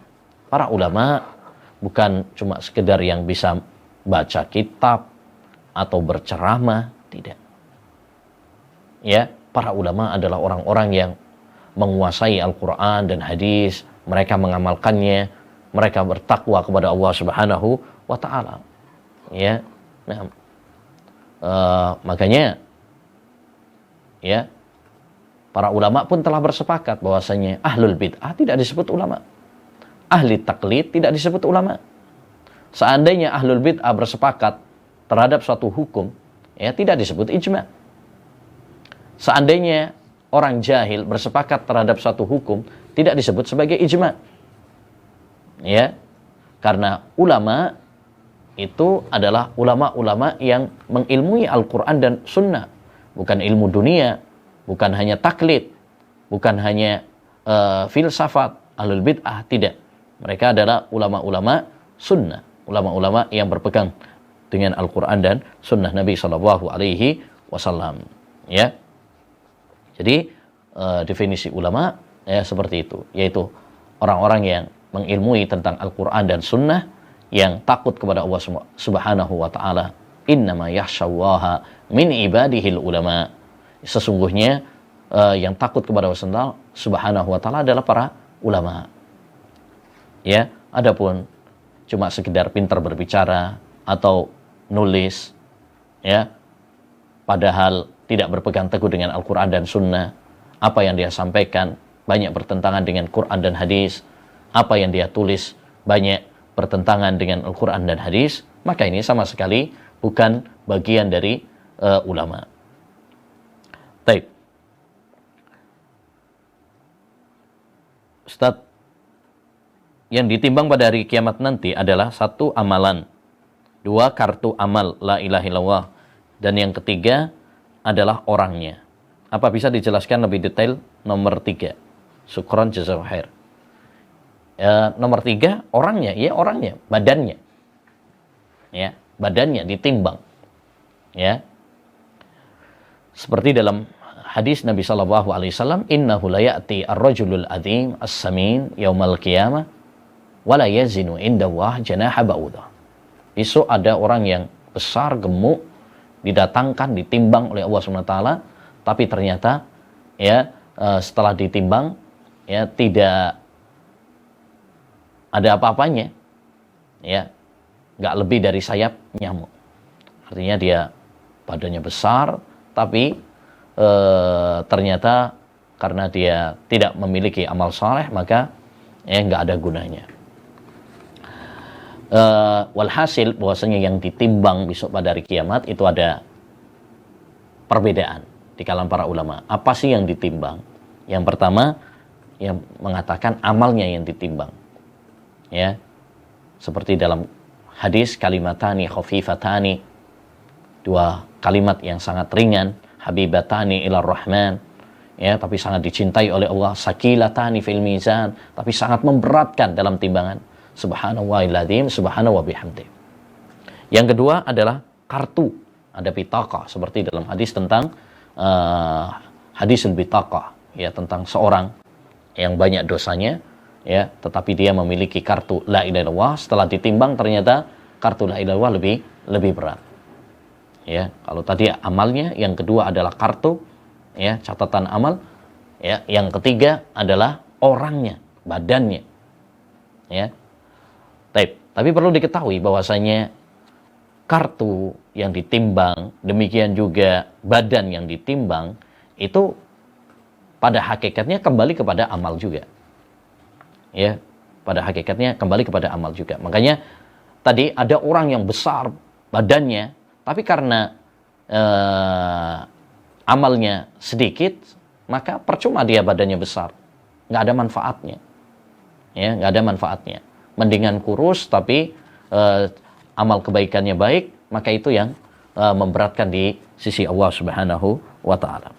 Para ulama bukan cuma sekedar yang bisa baca kitab atau berceramah, tidak. Ya, para ulama adalah orang-orang yang menguasai Al-Quran dan hadis, mereka mengamalkannya, mereka bertakwa kepada Allah Subhanahu wa Ta'ala. Ya, nah, makanya, ya, para ulama pun telah bersepakat bahwasanya ahlul bid'ah tidak disebut ulama, ahli taklid tidak disebut ulama. Seandainya ahlul bid'ah bersepakat terhadap suatu hukum, ya, tidak disebut ijma. Seandainya orang jahil bersepakat terhadap suatu hukum, tidak disebut sebagai ijma. Ya, karena ulama itu adalah ulama-ulama yang mengilmui Al-Quran dan Sunnah, bukan ilmu dunia, bukan hanya taklid, bukan hanya filsafat. Ahlul bid'ah tidak. Mereka adalah ulama-ulama Sunnah, ulama-ulama yang berpegang dengan Al-Quran dan Sunnah Nabi Sallallahu Alaihi Wasallam. Ya, jadi definisi ulama, ya, seperti itu, yaitu orang-orang yang mengilmui tentang Al-Quran dan Sunnah, yang takut kepada Allah Subhanahu wa Ta'ala. Innama yakhshallaha min ibadihil ulama. Sesungguhnya yang takut kepada Allah Subhanahu wa Ta'ala adalah para ulama. Ya, adapun cuma sekedar pintar berbicara atau nulis, ya, padahal tidak berpegang teguh dengan Al-Quran dan Sunnah, apa yang dia sampaikan banyak bertentangan dengan Quran dan hadis, apa yang dia tulis banyak bertentangan dengan Al-Quran dan hadis, maka ini sama sekali bukan bagian dari ulama. Baik. Ustaz, yang ditimbang pada hari kiamat nanti adalah 1, amalan, 2, kartu amal la ilaha illallah, dan yang ketiga adalah orangnya. Apa bisa dijelaskan lebih detail? Nomor 3. Syukran jazakallahu khair. Nomor 3, orangnya, ya, orangnya, badannya. Ya, badannya ditimbang. Ya. Seperti dalam hadis Nabi sallallahu alaihi wasallam, innahu la ya'ti ar-rajulul adzim as-samin yaumal qiyamah wala yazinu indallah janaha ba'udah. Besok ada orang yang besar, gemuk, didatangkan, ditimbang oleh Allah SWT, tapi ternyata ya setelah ditimbang ya tidak ada apa-apanya, ya nggak lebih dari sayap nyamuk. Artinya dia badannya besar, tapi ternyata karena dia tidak memiliki amal saleh, maka nggak ada gunanya. Walhasil bahwasanya yang ditimbang besok pada hari kiamat itu ada perbedaan di kalangan para ulama. Apa sih yang ditimbang? Yang pertama yang mengatakan amalnya yang ditimbang, ya, seperti dalam hadis kalimatani khafifatani, dua kalimat yang sangat ringan, habibatani ilar rahman, ya, tapi sangat dicintai oleh Allah, sakilatani fil mizan, tapi sangat memberatkan dalam timbangan, subhanallahil adzim, subhanahu wa bihamdi. Yang kedua adalah kartu, ada bitaqah, seperti dalam hadis tentang hadisul bitaqah, ya, tentang seorang yang banyak dosanya, ya, tetapi dia memiliki kartu la ilaha illallah. Setelah ditimbang ternyata kartu la ilaha illallah lebih berat. Ya, kalau tadi amalnya, yang kedua adalah kartu, ya, catatan amal, ya, yang ketiga adalah orangnya, badannya, ya. Tapi perlu diketahui bahwasanya kartu yang ditimbang, demikian juga badan yang ditimbang, itu pada hakikatnya kembali kepada amal juga. Ya, pada hakikatnya kembali kepada amal juga. Makanya tadi ada orang yang besar badannya, tapi karena amalnya sedikit, maka percuma dia badannya besar, nggak ada manfaatnya, ya, nggak ada manfaatnya. Mendingan kurus tapi amal kebaikannya baik, maka itu yang memberatkan di sisi Allah Subhanahu wa Ta'ala.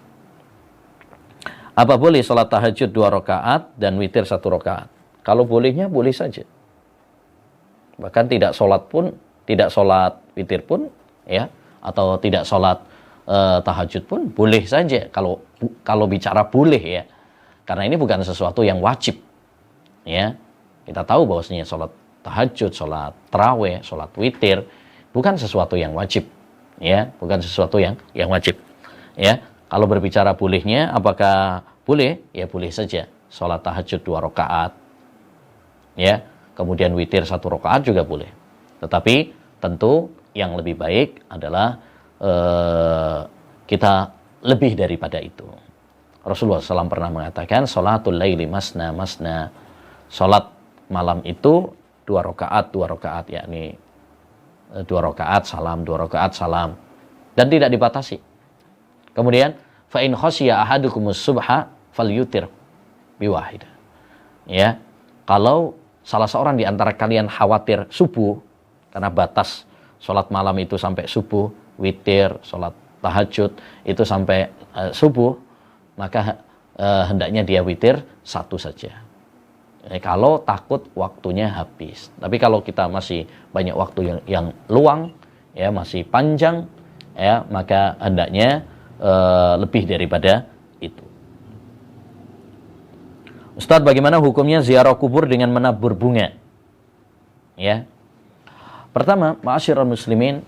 Apa boleh salat tahajud 2 rakaat dan witir 1 rakaat? Kalau bolehnya boleh saja. Bahkan tidak salat witir pun, ya, atau tidak salat tahajud pun boleh saja. Kalau bicara boleh, ya, karena ini bukan sesuatu yang wajib, ya. Kita tahu bahwasanya salat tahajud, salat tarawih, salat witir bukan sesuatu yang wajib, ya, bukan sesuatu yang wajib, ya. Kalau berbicara bolehnya, apakah boleh? Ya boleh saja. Salat tahajud 2 rakaat, ya, kemudian witir 1 rakaat juga boleh. Tetapi tentu yang lebih baik adalah kita lebih daripada itu. Rasulullah SAW pernah mengatakan, salatul laili masna masna, salat malam itu 2 rakaat, yakni 2 rakaat salam, 2 rakaat salam, dan tidak dibatasi. Kemudian fa in khasyiya ahadukumus subha falyutir biwahid. Ya, kalau salah seorang di antara kalian khawatir subuh, karena batas salat malam itu sampai subuh, witir, salat tahajud itu sampai subuh, maka hendaknya dia witir 1 saja. Kalau takut waktunya habis. Tapi kalau kita masih banyak waktu yang luang, ya, masih panjang, ya, maka hendaknya lebih daripada itu. Ustadz, bagaimana hukumnya ziarah kubur dengan menabur bunga? Ya, pertama, ma'asyiral muslimin,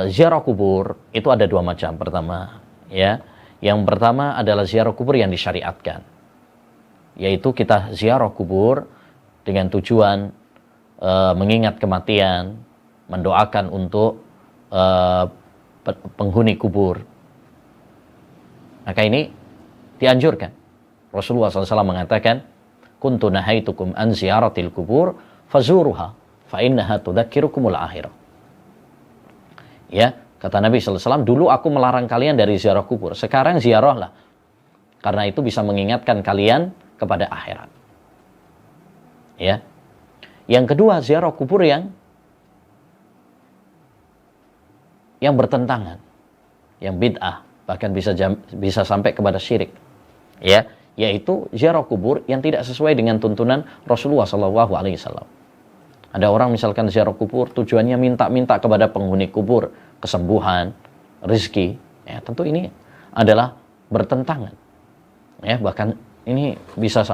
ziarah kubur itu ada 2 macam. Pertama, ya, yang pertama adalah ziarah kubur yang disyariatkan, yaitu kita ziarah kubur dengan tujuan mengingat kematian, mendoakan untuk penghuni kubur. Maka ini dianjurkan. Rasulullah SAW mengatakan, kuntu nahaitukum an ziyaratil kubur fazuruha fa innaha tudzakirukumul akhirah. Ya, kata Nabi SAW, dulu aku melarang kalian dari ziarah kubur, sekarang ziarahlah, karena itu bisa mengingatkan kalian kepada akhirat. Ya. Yang kedua, ziarah kubur yang bertentangan, yang bid'ah, bahkan bisa sampai kepada syirik. Ya, yaitu ziarah kubur yang tidak sesuai dengan tuntunan Rasulullah SAW. Ada orang misalkan ziarah kubur tujuannya minta-minta kepada penghuni kubur kesembuhan, rezeki. Ya, tentu ini adalah bertentangan. Ya, bahkan ini bisa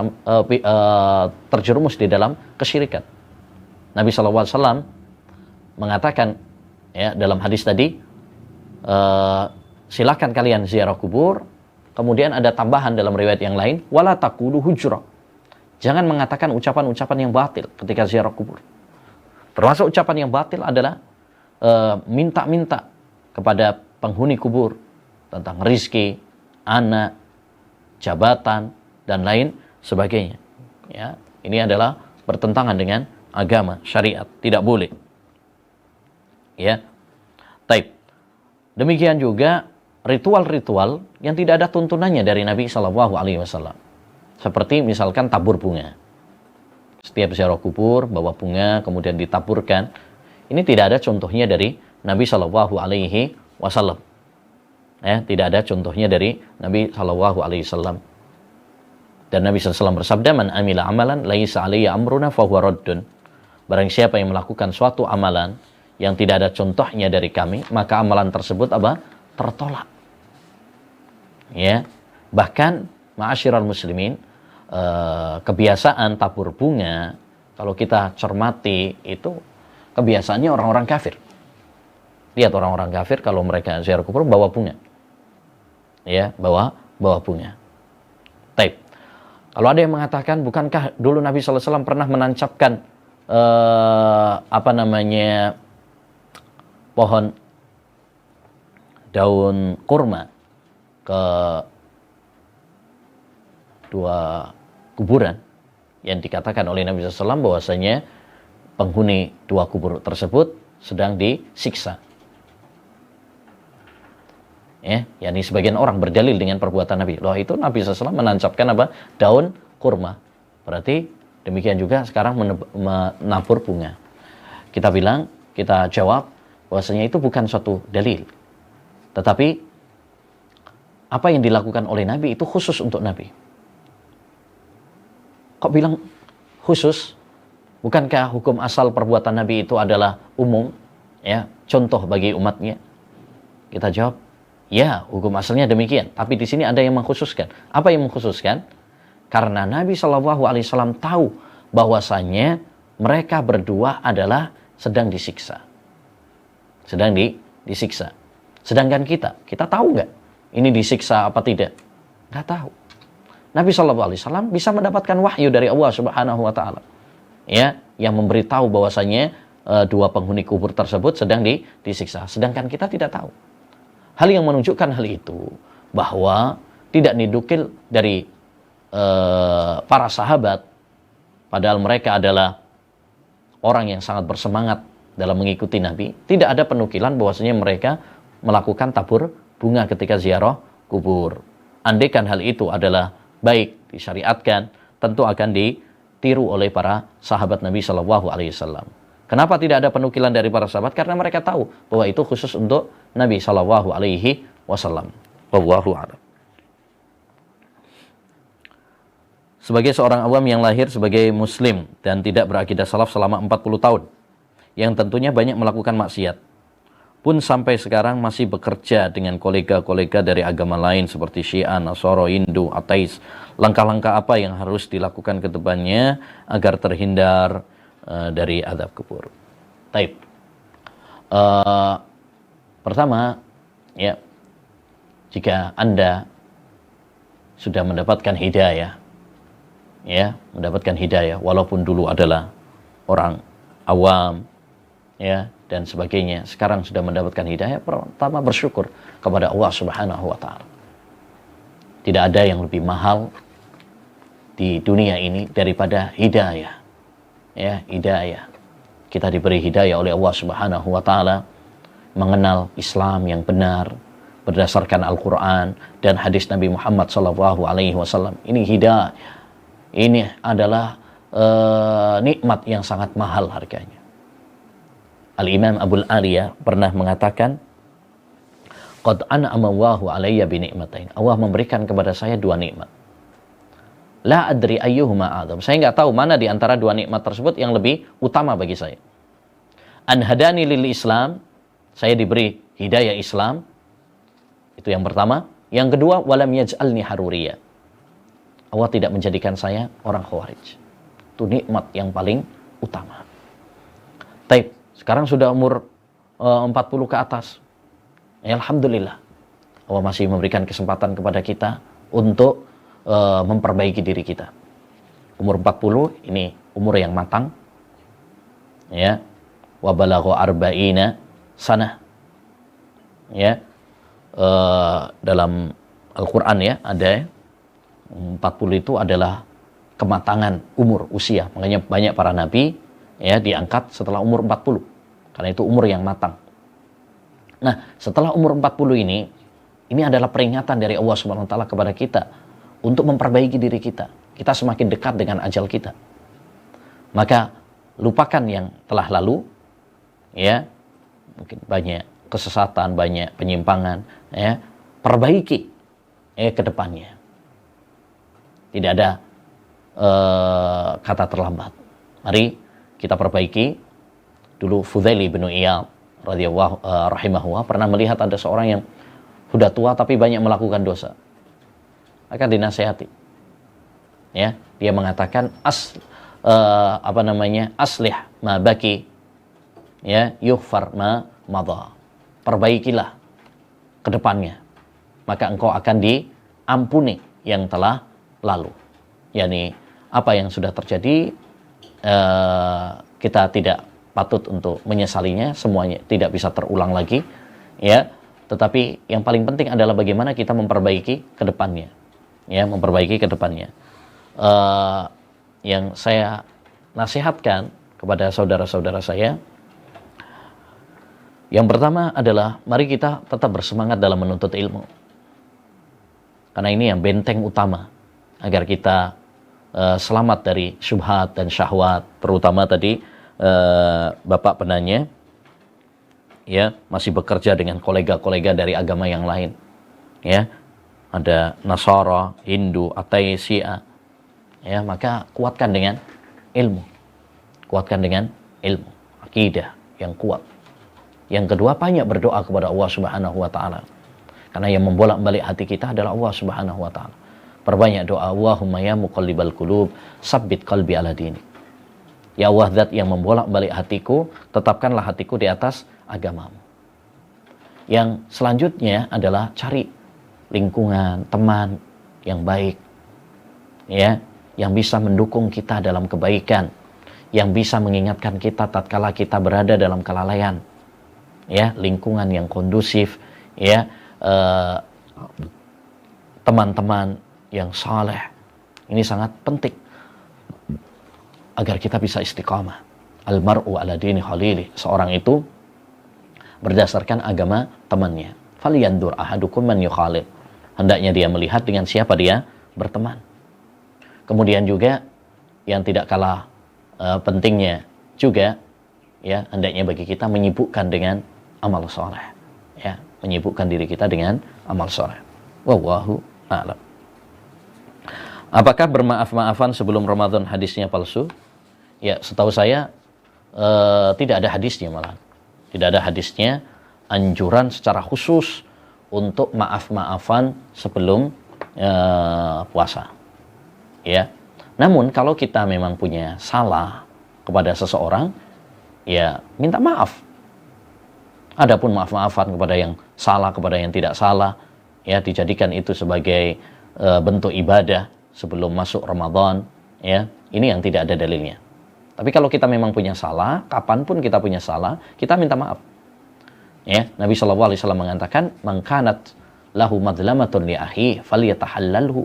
terjerumus di dalam kesyirikan. Nabi SAW mengatakan ya dalam hadis tadi, silakan kalian ziarah kubur. Kemudian ada tambahan dalam riwayat yang lain, wala taqulu hujra. Jangan mengatakan ucapan-ucapan yang batil ketika ziarah kubur. Termasuk ucapan yang batil adalah minta-minta kepada penghuni kubur tentang rizki, anak, jabatan, dan lain sebagainya. Ya, ini adalah bertentangan dengan agama, syariat, tidak boleh. Ya, taib. Demikian juga ritual-ritual yang tidak ada tuntunannya dari Nabi SAW. Seperti misalkan tabur bunga. Setiap ziarah kubur bawa bunga kemudian ditaburkan. Ini tidak ada contohnya dari Nabi SAW. Ya, tidak ada contohnya dari Nabi SAW. Dan Nabi SAW bersabda, man amila amalan laisa alaiya amruna fahuwa raddun. Barang siapa yang melakukan suatu amalan yang tidak ada contohnya dari kami, maka amalan tersebut apa? Tertolak. Ya, bahkan ma'asyiral muslimin, kebiasaan tabur bunga, kalau kita cermati itu kebiasaannya orang-orang kafir. Lihat orang-orang kafir kalau mereka ziarah kubur bawa bunga. Ya, bawa bunga. Taib. Kalau ada yang mengatakan, bukankah dulu Nabi SAW pernah menancapkan pohon daun kurma ke dua kuburan, yang dikatakan oleh Nabi SAW bahwasanya penghuni dua kubur tersebut sedang disiksa. Ya, yakni sebagian orang berdalil dengan perbuatan Nabi. Loh, itu Nabi SAW menancapkan apa? Daun kurma. Berarti demikian juga sekarang menabur bunga. Kita jawab bahwasanya itu bukan suatu dalil. Tetapi apa yang dilakukan oleh Nabi itu khusus untuk Nabi. Kok bilang khusus? Bukankah hukum asal perbuatan Nabi itu adalah umum? Ya, contoh bagi umatnya. Kita jawab, ya, hukum asalnya demikian. Tapi di sini ada yang mengkhususkan. Apa yang mengkhususkan? Karena Nabi SAW tahu bahwasanya mereka berdua adalah sedang disiksa. Sedang disiksa. Sedangkan kita tahu nggak ini disiksa apa tidak? Nggak tahu. Nabi SAW bisa mendapatkan wahyu dari Allah Subhanahu Wa Taala, ya, yang memberitahu bahwasanya dua penghuni kubur tersebut sedang disiksa. Sedangkan kita tidak tahu. Hal yang menunjukkan hal itu bahwa tidak dinukil dari para sahabat, padahal mereka adalah orang yang sangat bersemangat dalam mengikuti Nabi. Tidak ada penukilan bahwasanya mereka melakukan tabur bunga ketika ziarah kubur. Andaikan hal itu adalah baik, disyariatkan, tentu akan ditiru oleh para sahabat Nabi SAW. Kenapa tidak ada penukilan dari para sahabat? Karena mereka tahu bahwa itu khusus untuk Nabi SAW. Wallahu a'lam. Sebagai seorang awam yang lahir sebagai muslim dan tidak berakidah salaf selama 40 tahun, yang tentunya banyak melakukan maksiat, pun sampai sekarang masih bekerja dengan kolega-kolega dari agama lain seperti Syiah, Nasara, Hindu, ateis. Langkah-langkah apa yang harus dilakukan ke depannya agar terhindar dari azab kubur? Taib. Pertama, ya, jika Anda sudah mendapatkan hidayah, walaupun dulu adalah orang awam, ya, dan sebagainya, sekarang sudah mendapatkan hidayah, pertama bersyukur kepada Allah Subhanahu Wa Taala. Tidak ada yang lebih mahal di dunia ini daripada hidayah. Ya, hidayah. Kita diberi hidayah oleh Allah Subhanahu Wa Taala mengenal Islam yang benar berdasarkan Al-Quran dan hadis Nabi Muhammad SAW. Ini hidayah. Ini adalah nikmat yang sangat mahal harganya. Al-Imam Abul Aliyah pernah mengatakan, qad an'ama Allahu alayya bi ni'matain. Allah memberikan kepada saya dua nikmat. La adri ayyuhuma a'zam. Saya enggak tahu mana di antara dua nikmat tersebut yang lebih utama bagi saya. An hadani lil Islam, saya diberi hidayah Islam. Itu yang pertama. Yang kedua, walam yaj'alni haruriyya. Allah tidak menjadikan saya orang khawarij. Itu nikmat yang paling utama. Taib, sekarang sudah umur 40 ke atas. Ya, alhamdulillah. Allah masih memberikan kesempatan kepada kita untuk memperbaiki diri kita. Umur 40 ini umur yang matang. Ya. Wa balagha arba'ina sanah. Ya. Dalam Al-Qur'an ya ada 40 itu adalah kematangan umur usia. Makanya banyak para nabi ya diangkat setelah umur 40. Karena itu umur yang matang. Nah, setelah umur 40 ini adalah peringatan dari Allah Subhanahu wa taala kepada kita untuk memperbaiki diri kita. Kita semakin dekat dengan ajal kita. Maka lupakan yang telah lalu ya. Mungkin banyak kesesatan, banyak penyimpangan ya. Perbaiki ke depannya. Tidak ada kata terlambat. Mari kita perbaiki. Dulu Fudail bin Iyad radhiyallahu rahimahullah pernah melihat ada seorang yang sudah tua tapi banyak melakukan dosa. Maka dinasihati. Ya, dia mengatakan aslih ma baki ya yughfar ma madha. Perbaikilah ke depannya. Maka engkau akan diampuni yang telah lalu. Yani apa yang sudah terjadi kita tidak patut untuk menyesalinya, semuanya tidak bisa terulang lagi ya, tetapi yang paling penting adalah bagaimana kita memperbaiki ke depannya ya, memperbaiki ke depannya. Yang saya nasihatkan kepada saudara-saudara saya, yang pertama adalah mari kita tetap bersemangat dalam menuntut ilmu, karena ini yang benteng utama agar kita selamat dari syubhat dan syahwat. Terutama tadi Bapak penanya ya masih bekerja dengan kolega-kolega dari agama yang lain ya, ada Nasara, Hindu, Ateis, Syiah ya, maka kuatkan dengan ilmu, kuatkan dengan ilmu, akidah yang kuat. Yang kedua, banyak berdoa kepada Allah Subhanahu wa taala, karena yang membolak-balik hati kita adalah Allah Subhanahu wa taala. Perbanyak doa, Allahumma ya muqallibal qulub sabbit qalbi ala dinik. Ya Allah, zat yang membolak-balik hatiku, tetapkanlah hatiku di atas agamamu. Yang selanjutnya adalah cari lingkungan, teman yang baik ya, yang bisa mendukung kita dalam kebaikan, yang bisa mengingatkan kita tatkala kita berada dalam kelalaian ya, lingkungan yang kondusif ya, teman-teman yang saleh. Ini sangat penting agar kita bisa istiqamah. Al-mar'u ala dini khalili. Seorang itu berdasarkan agama temannya. Falyandur ahadukum man yukhalil. Hendaknya dia melihat dengan siapa dia berteman. Kemudian juga yang tidak kalah pentingnya juga ya, hendaknya bagi kita menyibukkan dengan amal soleh ya, menyibukkan diri kita dengan amal soleh. Wallahu a'lam. Apakah bermaaf-maafan sebelum Ramadan hadisnya palsu? Ya, setahu saya tidak ada hadisnya malah. Tidak ada hadisnya anjuran secara khusus untuk maaf-maafan sebelum puasa. Ya. Namun kalau kita memang punya salah kepada seseorang, ya minta maaf. Adapun maaf-maafan kepada yang salah, kepada yang tidak salah, ya dijadikan itu sebagai bentuk ibadah sebelum masuk Ramadan, ya ini yang tidak ada dalilnya. Tapi kalau kita memang punya salah, kapanpun kita punya salah, kita minta maaf. Ya, Nabi SAW mengatakan, "Man kanat lahu madlamatun li akhi falyatahallalhu."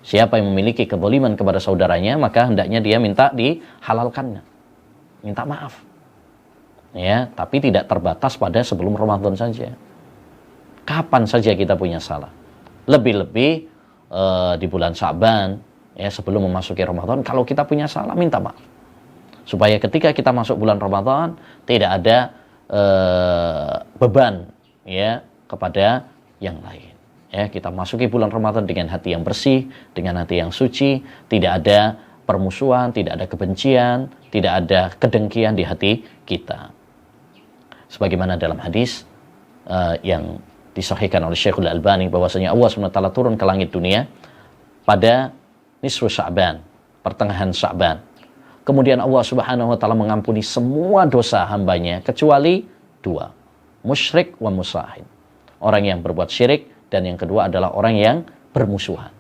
Siapa yang memiliki kezaliman kepada saudaranya, maka hendaknya dia minta dihalalkannya. Minta maaf. Ya, tapi tidak terbatas pada sebelum Ramadan saja. Kapan saja kita punya salah. Lebih-lebih di bulan Sya'ban, ya sebelum memasuki Ramadan, kalau kita punya salah minta maaf. Supaya ketika kita masuk bulan Ramadan tidak ada beban ya kepada yang lain. Ya, kita masuki bulan Ramadan dengan hati yang bersih, dengan hati yang suci, tidak ada permusuhan, tidak ada kebencian, tidak ada kedengkian di hati kita. Sebagaimana dalam hadis yang disahihkan oleh Syekhul Albani bahwasanya Allah SWT turun ke langit dunia pada nisfu Sya'ban, pertengahan Sya'ban. Kemudian Allah Subhanahu wa taala mengampuni semua dosa hambanya kecuali dua, musyrik wa musahin. Orang yang berbuat syirik, dan yang kedua adalah orang yang bermusuhan.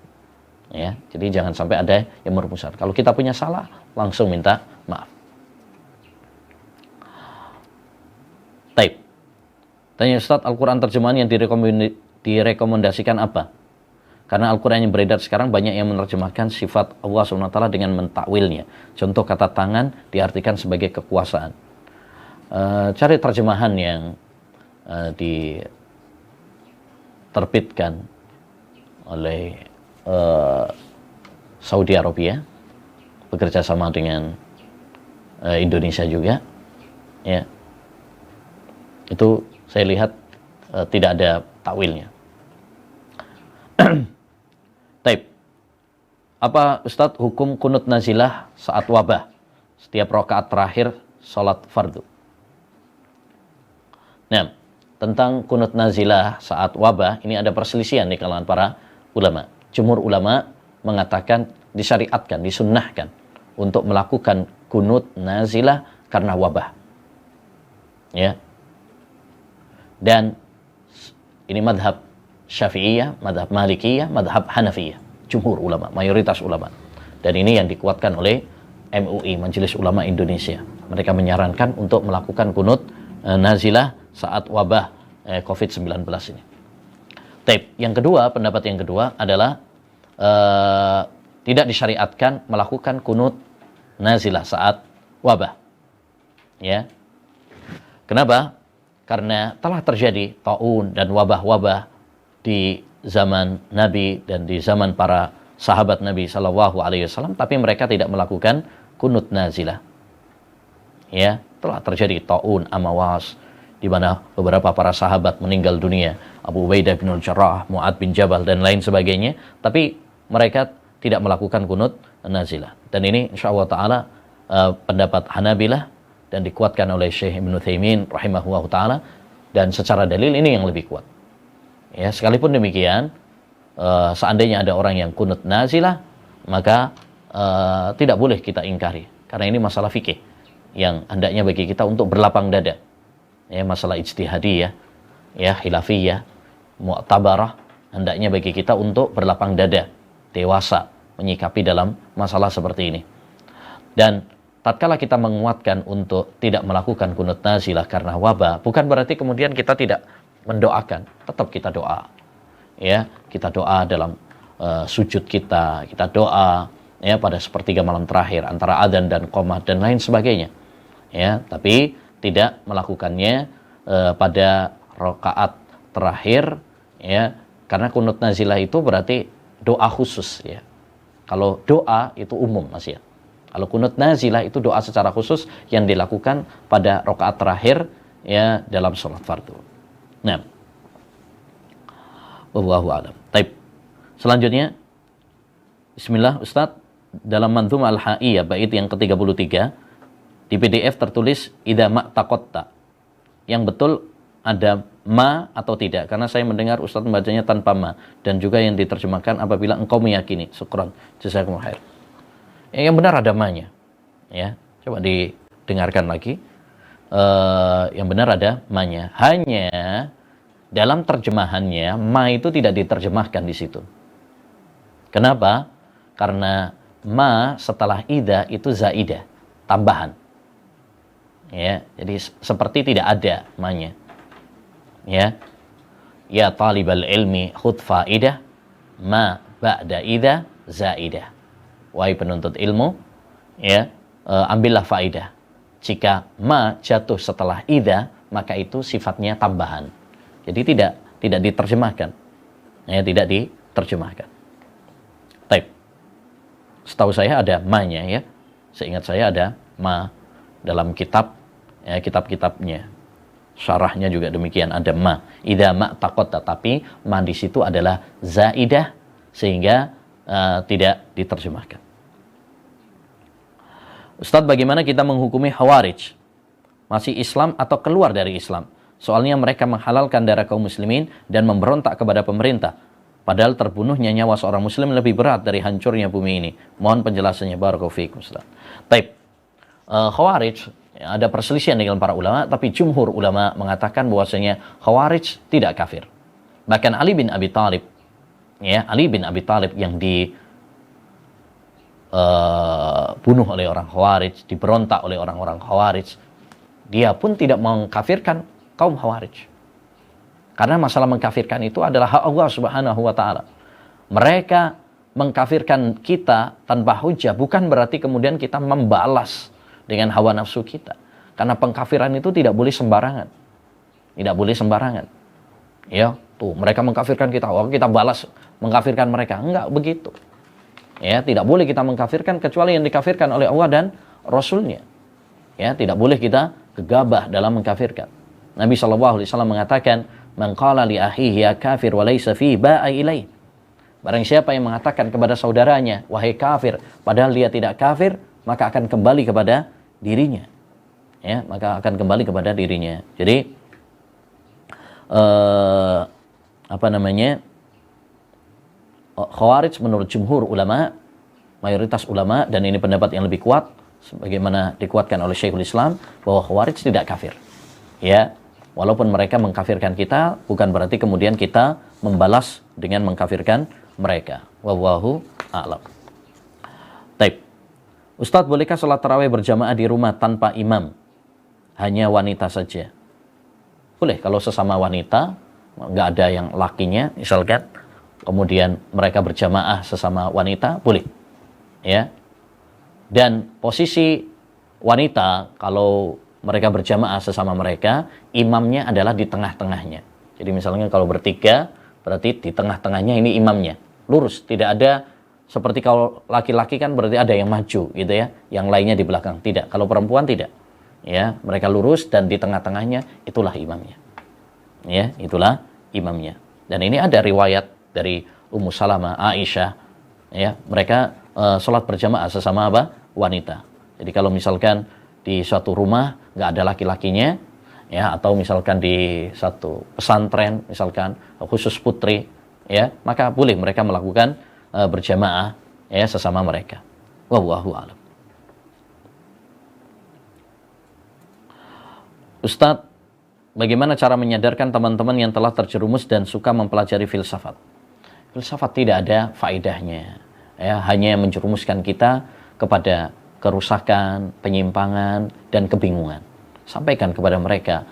Ya, jadi jangan sampai ada yang bermusuhan. Kalau kita punya salah, langsung minta maaf. Taib. Tanya Ustaz, Al-Quran terjemahan yang direkomendasikan apa? Karena Al-Quran yang beredar sekarang banyak yang menerjemahkan sifat Allah SWT dengan mentakwilnya. Contoh kata tangan diartikan sebagai kekuasaan. Cari terjemahan yang diterbitkan oleh Saudi Arabia, bekerja sama dengan Indonesia juga. Ya, itu saya lihat tidak ada takwilnya. Taib. Apa Ustadz hukum kunut nazilah saat wabah? Setiap rakaat terakhir salat fardu. Nah, tentang kunut nazilah saat wabah ini ada perselisihan di kalangan para ulama. Jumhur ulama mengatakan disyariatkan, disunnahkan untuk melakukan kunut nazilah karena wabah. Ya. Dan ini madhab Syafi'iyah, madhab Malikiyah, madhab Hanafiyah, jumhur ulama, mayoritas ulama. Dan ini yang dikuatkan oleh MUI, Majelis Ulama Indonesia. Mereka menyarankan untuk melakukan kunut nazilah saat wabah COVID-19 ini. Taib. Yang kedua, pendapat yang kedua adalah tidak disyariatkan melakukan kunut nazilah saat wabah. Ya. Kenapa? Karena telah terjadi taun dan wabah-wabah di zaman Nabi dan di zaman para sahabat Nabi Shallallahu Alaihi Wasallam, tapi mereka tidak melakukan kunut nazilah. Ya, telah terjadi taun, amawas, di mana beberapa para sahabat meninggal dunia, Abu Ubaidah bin Al-Jarrah, Mu'ad bin Jabal dan lain sebagainya, tapi mereka tidak melakukan kunut nazilah. Dan ini insyaallah taala pendapat Hanabilah dan dikuatkan oleh Syekh Ibnu Utsaimin rahimahullah taala, dan secara dalil ini yang lebih kuat. Ya, sekalipun demikian, seandainya ada orang yang kunut nazilah, maka tidak boleh kita ingkari, karena ini masalah fikih yang hendaknya bagi kita untuk berlapang dada. Ya, masalah ijtihadiyah, ya, khilafiyah, mu'tabarah, hendaknya bagi kita untuk berlapang dada, dewasa menyikapi dalam masalah seperti ini. Dan tatkala kita menguatkan untuk tidak melakukan kunut nazilah karena wabah, bukan berarti kemudian kita tidak mendoakan, tetap kita doa. Ya, kita doa dalam sujud kita doa ya pada sepertiga malam terakhir antara adzan dan qomat dan lain sebagainya. Ya, tapi tidak melakukannya pada rakaat terakhir, ya, karena kunut nazilah itu berarti doa khusus, ya. Kalau doa itu umum, Mas, ya. Kalau kunut nazilah itu doa secara khusus yang dilakukan pada rakaat terakhir, ya, dalam sholat fardu. Nah, wallahu a'lam. Taib. Selanjutnya, bismillah, Ustaz, dalam Manzumah Al-Ha'iyah bait yang ke-33 di PDF tertulis idza ma taqatta. Yang betul ada ma atau tidak, karena saya mendengar Ustaz membacanya tanpa ma, dan juga yang diterjemahkan apabila engkau meyakini. Syukran, jazakumullah khair. Yang benar ada ma-nya. Ya, coba didengarkan lagi. Yang benar ada ma-nya. Hanya dalam terjemahannya ma itu tidak diterjemahkan di situ. Kenapa? Karena ma setelah ida itu zaidah, tambahan. Ya, jadi seperti tidak ada ma-nya. Ya. Ya talibal ilmi khudh faidah ma ba'da ida zaidah. Wahai penuntut ilmu, ya, ambillah faidah. Jika ma jatuh setelah ida, maka itu sifatnya tambahan. Jadi tidak diterjemahkan. Ya, tidak diterjemahkan. Taib. Setahu saya ada ma-nya, ya. Seingat saya ada ma dalam kitab, ya, kitab-kitabnya. Syarahnya juga demikian, ada ma. Idza ma taqatta, tapi ma di situ adalah zaidah sehingga tidak diterjemahkan. Ustadz, bagaimana kita menghukumi Khawarij? Masih Islam atau keluar dari Islam? Soalnya mereka menghalalkan darah kaum muslimin dan memberontak kepada pemerintah. Padahal terbunuhnya nyawa seorang muslim lebih berat dari hancurnya bumi ini. Mohon penjelasannya, barakallahu fiikum Ustaz. Baik. Khawarij, ada perselisihan dengan para ulama, tapi jumhur ulama mengatakan bahwasanya Khawarij tidak kafir. Bahkan Ali bin Abi Thalib, ya, Ali bin Abi Thalib yang dibunuh oleh orang Khawarij, diberontak oleh orang-orang Khawarij, dia pun tidak mengkafirkan kaum Khawarij. Karena masalah mengkafirkan itu adalah hak Allah Subhanahu wa taala. Mereka mengkafirkan kita tanpa hujah bukan berarti kemudian kita membalas dengan hawa nafsu kita. Karena pengkafiran itu tidak boleh sembarangan. Tidak boleh sembarangan. Ya, tuh mereka mengkafirkan kita, oh kita balas mengkafirkan mereka. Enggak begitu. Ya, tidak boleh kita mengkafirkan kecuali yang dikafirkan oleh Allah dan Rasulnya. Ya, tidak boleh kita gegabah dalam mengkafirkan. Nabi SAW mengatakan, "Man qala li akhihi ya kafir wa laysa fi ba'a ilaih." Barang siapa yang mengatakan kepada saudaranya, wahai kafir, padahal dia tidak kafir, maka akan kembali kepada dirinya. Ya, maka akan kembali kepada dirinya. Jadi Khawarij menurut jumhur ulama, mayoritas ulama, dan ini pendapat yang lebih kuat sebagaimana dikuatkan oleh Syekhul Islam, bahwa Khawarij tidak kafir. Ya, walaupun mereka mengkafirkan kita, bukan berarti kemudian kita membalas dengan mengkafirkan mereka. Wallahu a'lam. Taib. Ustadz, bolehkah sholat tarawih berjamaah di rumah tanpa imam? Hanya wanita saja. Boleh, kalau sesama wanita, nggak ada yang lakinya, misalkan, kemudian mereka berjamaah sesama wanita, boleh. Ya. Dan posisi wanita, kalau mereka berjamaah sesama mereka, imamnya adalah di tengah-tengahnya. Jadi misalnya kalau bertiga, berarti di tengah-tengahnya ini imamnya. Lurus, tidak ada seperti kalau laki-laki kan berarti ada yang maju gitu ya, yang lainnya di belakang. Tidak, kalau perempuan tidak. Ya, mereka lurus dan di tengah-tengahnya itulah imamnya. Ya, itulah imamnya. Dan ini ada riwayat dari Ummu Salamah, Aisyah, ya, mereka sholat berjamaah sesama apa? Wanita. Jadi kalau misalkan di suatu rumah nggak ada laki-lakinya, ya, atau misalkan di satu pesantren, misalkan khusus putri, ya, maka boleh mereka melakukan berjamaah, ya, sesama mereka. Wallahu a'lam. Ustadz, bagaimana cara menyadarkan teman-teman yang telah terjerumus dan suka mempelajari filsafat? Filsafat tidak ada faedahnya, ya, hanya menjerumuskan kita kepada kerusakan, penyimpangan, dan kebingungan. Sampaikan kepada mereka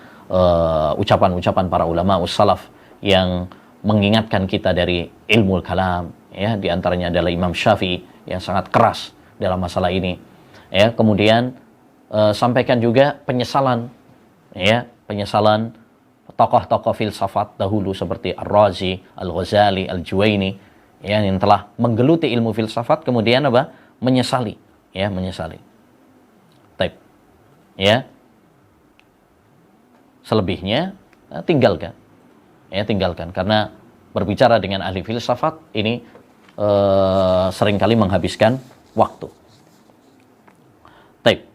ucapan-ucapan para ulama ussalaf yang mengingatkan kita dari ilmu kalam, ya, di antaranya adalah Imam Syafi'i yang sangat keras dalam masalah ini. Ya, kemudian sampaikan juga penyesalan, ya, penyesalan tokoh-tokoh filsafat dahulu seperti Ar-Razi, Al-Ghazali, Al-Juwaini, ya, yang telah menggeluti ilmu filsafat kemudian apa? Menyesali. Ya, menyesali. Taib. Ya. Selebihnya tinggalkan. Ya, tinggalkan, karena berbicara dengan ahli filsafat ini seringkali menghabiskan waktu. Taib.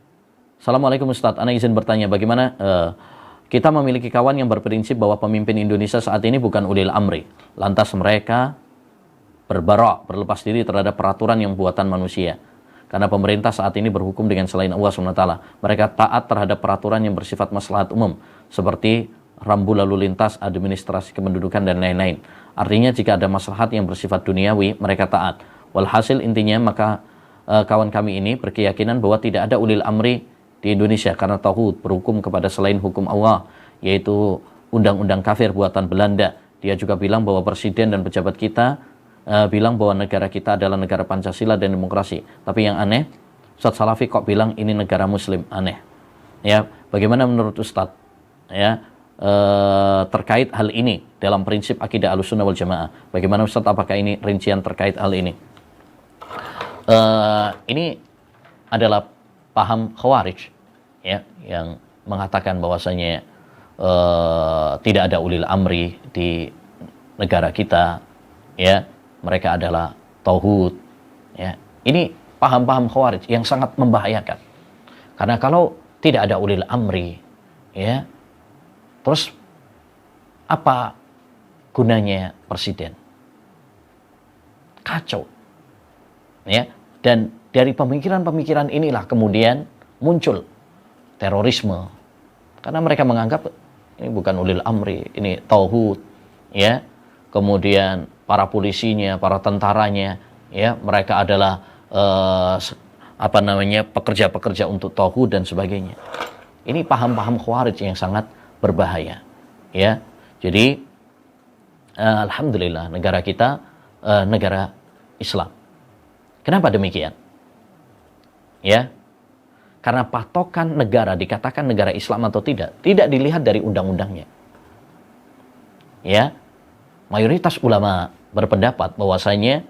Assalamualaikum Ustadz, ana izin bertanya, bagaimana kita memiliki kawan yang berprinsip bahwa pemimpin Indonesia saat ini bukan ulil amri. Lantas mereka berlepas diri terhadap peraturan yang buatan manusia. Karena pemerintah saat ini berhukum dengan selain Allah SWT. Mereka taat terhadap peraturan yang bersifat maslahat umum, seperti rambu lalu lintas, administrasi kependudukan, dan lain-lain. Artinya jika ada maslahat yang bersifat duniawi, mereka taat. Walhasil intinya, maka kawan kami ini berkeyakinan bahwa tidak ada ulil amri di Indonesia karena tauhid berhukum kepada selain hukum Allah, yaitu undang-undang kafir buatan Belanda. Dia juga bilang bahwa presiden dan pejabat kita bilang bahwa negara kita adalah negara Pancasila dan demokrasi. Tapi yang aneh, Ustadz Salafi kok bilang ini negara Muslim? Aneh. Ya, bagaimana menurut Ustadz? Ya, terkait hal ini dalam prinsip akidah Ahlussunnah wal Jamaah. Bagaimana Ustadz? Apakah ini rincian terkait hal ini? Ini adalah paham Khawarij, ya, yang mengatakan bahwasanya tidak ada ulil amri di negara kita, ya. Mereka adalah tauhid, ya. Ini paham-paham Khawarij yang sangat membahayakan. Karena kalau tidak ada ulil amri, ya, terus apa gunanya presiden? kacau. Ya, dan dari pemikiran-pemikiran inilah kemudian muncul terorisme. Karena mereka menganggap ini bukan ulil amri, ini tauhid, ya. Kemudian para polisinya, para tentaranya, ya, mereka adalah pekerja-pekerja untuk tauhid dan sebagainya. Ini paham-paham khawarij yang sangat berbahaya, ya. Jadi alhamdulillah negara kita negara Islam. Kenapa demikian? Ya, karena patokan negara, dikatakan negara Islam atau tidak dilihat dari undang-undangnya. Ya, mayoritas ulama berpendapat bahwasanya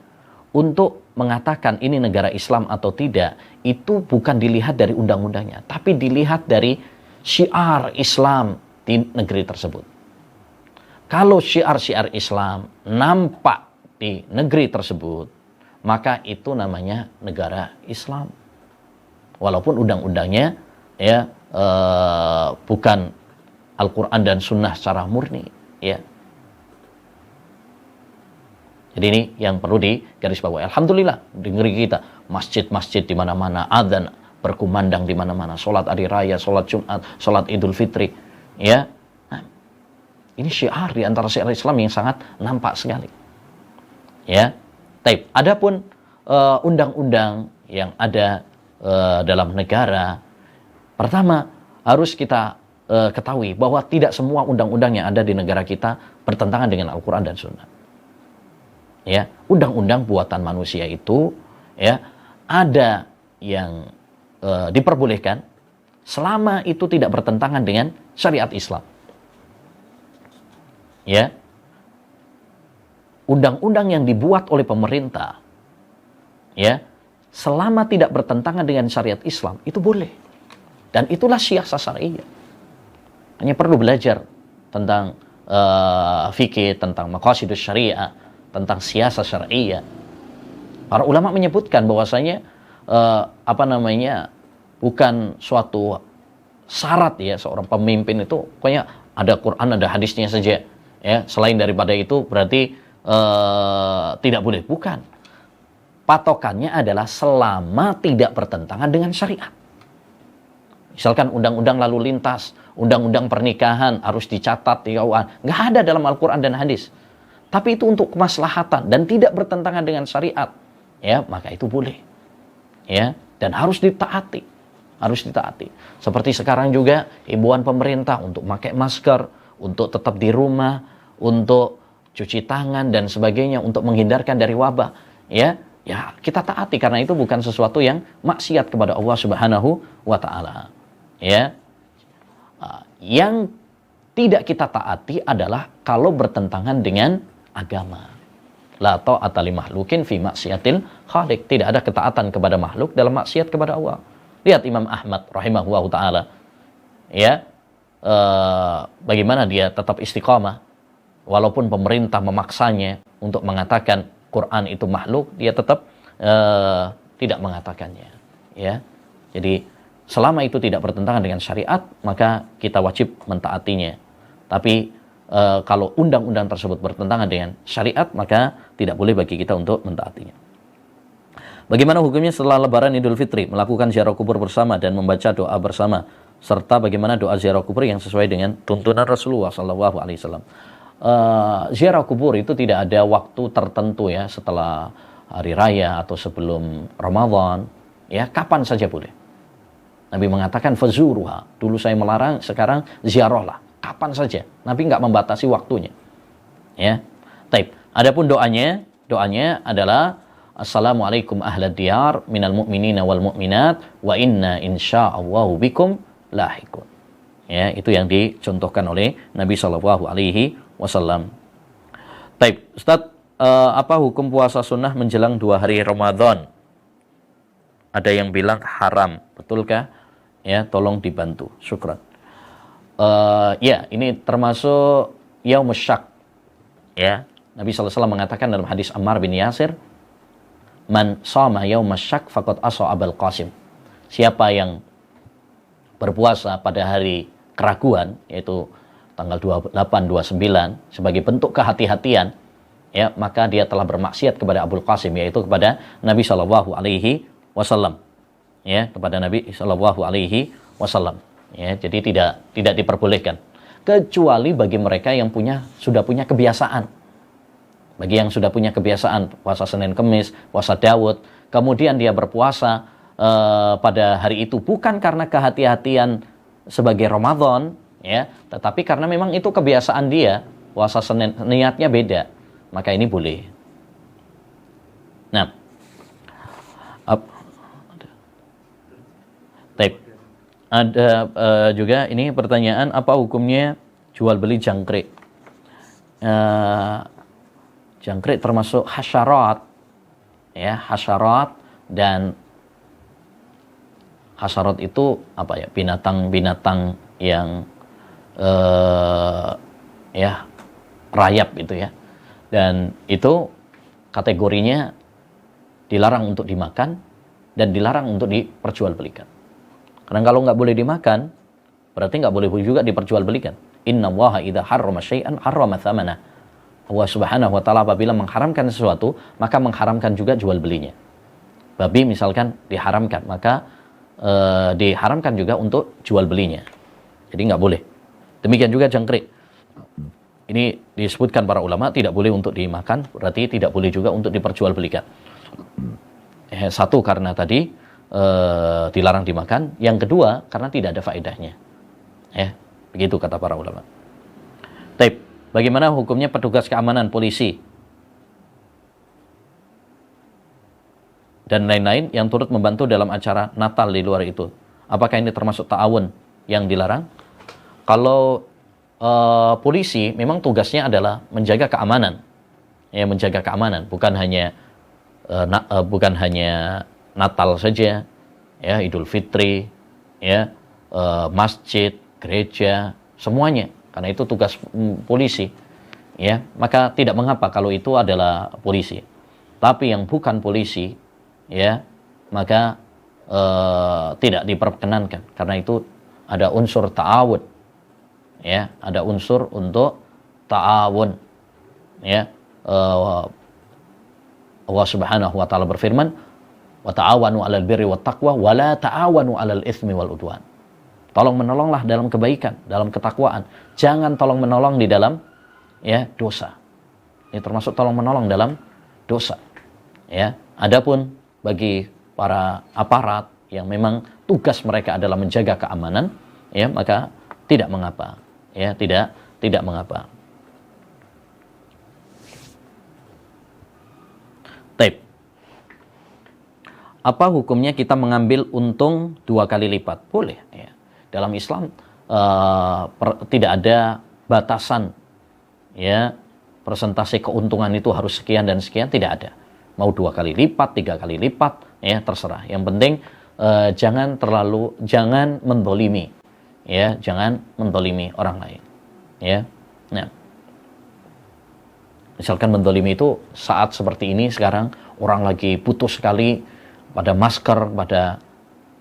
untuk mengatakan ini negara Islam atau tidak, itu bukan dilihat dari undang-undangnya, tapi dilihat dari syiar Islam di negeri tersebut. Kalau syiar-syiar Islam nampak di negeri tersebut, maka itu namanya negara Islam. Walaupun undang-undangnya ya bukan Al-Quran dan Sunnah secara murni, ya. Jadi ini yang perlu digarisbawahi. Alhamdulillah di negeri kita masjid-masjid di mana-mana, adzan berkumandang di mana-mana, salat hari raya, salat Jumat, salat Idul Fitri, ya. Nah, ini syiar di antara syiar Islam yang sangat nampak sekali. Ya. Taib. Adapun undang-undang yang ada dalam negara, pertama harus kita ketahui bahwa tidak semua undang-undang yang ada di negara kita bertentangan dengan Al-Quran dan Sunnah. Ya, undang-undang buatan manusia itu, ya, ada yang diperbolehkan selama itu tidak bertentangan dengan syariat Islam. Ya, undang-undang yang dibuat oleh pemerintah, ya, selama tidak bertentangan dengan syariat Islam, itu boleh. Dan itulah siasat syariah. Hanya perlu belajar tentang fikih, tentang maqasidus syariah, tentang siasat syariah. Para ulama menyebutkan bahwasanya bukan suatu syarat ya seorang pemimpin itu pokoknya ada Quran, ada hadisnya saja. Ya, selain daripada itu berarti tidak boleh. Bukan. Patokannya adalah selama tidak bertentangan dengan syariat. Misalkan undang-undang lalu lintas, undang-undang pernikahan harus dicatat di KUA. Nggak ada dalam Al-Quran dan hadis. Tapi itu untuk kemaslahatan dan tidak bertentangan dengan syariat, ya, maka itu boleh. Ya, dan harus ditaati. Harus ditaati. Seperti sekarang juga himbauan pemerintah untuk pakai masker, untuk tetap di rumah, untuk cuci tangan dan sebagainya untuk menghindarkan dari wabah, ya. Ya, kita taati karena itu bukan sesuatu yang maksiat kepada Allah Subhanahu wa taala. Ya. Yang tidak kita taati adalah kalau bertentangan dengan agama. La ta'ata li makhlukin fi maksiatil khaliq. Tidak ada ketaatan kepada makhluk dalam maksiat kepada Allah. Lihat Imam Ahmad rahimahullahu taala. Ya. Bagaimana dia tetap istiqamah walaupun pemerintah memaksanya untuk mengatakan Quran itu makhluk, dia tetap tidak mengatakannya. Ya. Jadi selama itu tidak bertentangan dengan syariat, maka kita wajib mentaatinya. Tapi kalau undang-undang tersebut bertentangan dengan syariat, maka tidak boleh bagi kita untuk mentaatinya. Bagaimana hukumnya setelah Lebaran Idul Fitri melakukan ziarah kubur bersama dan membaca doa bersama, serta bagaimana doa ziarah kubur yang sesuai dengan tuntunan Rasulullah SAW? Ziarah kubur itu tidak ada waktu tertentu ya, setelah hari raya atau sebelum Ramadan, ya, kapan saja boleh. Nabi mengatakan fazuruha, dulu saya melarang, sekarang ziarahlah, kapan saja. Nabi nggak membatasi waktunya. Ya. Taib. Adapun doanya adalah Assalamualaikum ahlad diyar minal mu'minina wal mu'minat wa inna insya'allahu bikum lahikun. Ya, itu yang dicontohkan oleh Nabi sallallahu alaihi wasallam. Taib. Ustaz, apa hukum puasa sunnah menjelang 2 hari Ramadan? Ada yang bilang haram, betulkah? Ya, tolong dibantu. Syukran. Ya, ini termasuk yaumus syak. Ya, Nabi sallallahu alaihi wasallam mengatakan dalam hadis Ammar bin Yasir, "Man shama yaumas syak faqad asa Abul Qasim." Siapa yang berpuasa pada hari keraguan, yaitu tanggal 28, 29, sebagai bentuk kehati-hatian, ya, maka dia telah bermaksiat kepada Abul Qasim, yaitu kepada Nabi Shallallahu Alaihi Wasallam, ya, kepada Nabi Shallallahu Alaihi Wasallam. Ya, jadi tidak diperbolehkan, kecuali bagi mereka yang sudah punya kebiasaan. Bagi yang sudah punya kebiasaan puasa Senin Kemis, puasa Daud, kemudian dia berpuasa pada hari itu bukan karena kehati-hatian sebagai Ramadan, ya, tetapi karena memang itu kebiasaan dia, puasa Senin, niatnya beda, maka ini boleh. Nah, ada juga ini pertanyaan, apa hukumnya jual beli jangkrik? Jangkrik termasuk hasyarat, ya, hasyarat, dan hasyarat itu apa ya, binatang-binatang yang ya rayap itu ya, dan itu kategorinya dilarang untuk dimakan dan dilarang untuk diperjualbelikan. Karena kalau nggak boleh dimakan, berarti nggak boleh juga diperjualbelikan. Innallaha idza harrama syai'an harrama thamana. Allah Subhanahu wa taala apabila mengharamkan sesuatu, maka mengharamkan juga jual belinya. Babi misalkan diharamkan, maka diharamkan juga untuk jual belinya. Jadi nggak boleh. Demikian juga jangkrik. Ini disebutkan para ulama tidak boleh untuk dimakan, berarti tidak boleh juga untuk diperjualbelikan. Satu, karena tadi dilarang dimakan. Yang kedua, karena tidak ada faedahnya. Begitu kata para ulama. Taib. Bagaimana hukumnya petugas keamanan, polisi, dan lain-lain yang turut membantu dalam acara Natal di luar itu? Apakah ini termasuk ta'awun yang dilarang? Kalau polisi memang tugasnya adalah menjaga keamanan, ya, menjaga keamanan, bukan hanya Natal saja, ya, Idul Fitri, ya, masjid, gereja, semuanya. Karena itu tugas polisi, ya, maka tidak mengapa kalau itu adalah polisi. Tapi yang bukan polisi, ya, maka tidak diperkenankan, karena itu ada unsur ta'awun, ya, ada unsur untuk ta'awun, ya. Allah Subhanahu wa taala berfirman, wa ta'awanu 'alal birri wat taqwa wa la ta'awanu 'alal itsmi wal udwan. Tolong menolonglah dalam kebaikan, dalam ketakwaan. Jangan tolong menolong di dalam, ya, dosa. Ini termasuk tolong menolong dalam dosa. Ya, adapun bagi para aparat yang memang tugas mereka adalah menjaga keamanan, ya, maka tidak mengapa. Ya, tidak mengapa. Taib. Apa hukumnya kita mengambil untung 2 kali lipat? Boleh, ya. Dalam Islam tidak ada batasan, ya, persentase keuntungan itu harus sekian dan sekian, tidak ada. Mau 2 kali lipat, 3 kali lipat, ya, terserah. Yang penting jangan mendolimi, ya, jangan mendolimi orang lain, ya. Nah, misalkan mendolimi itu saat seperti ini sekarang, orang lagi butuh sekali pada masker, pada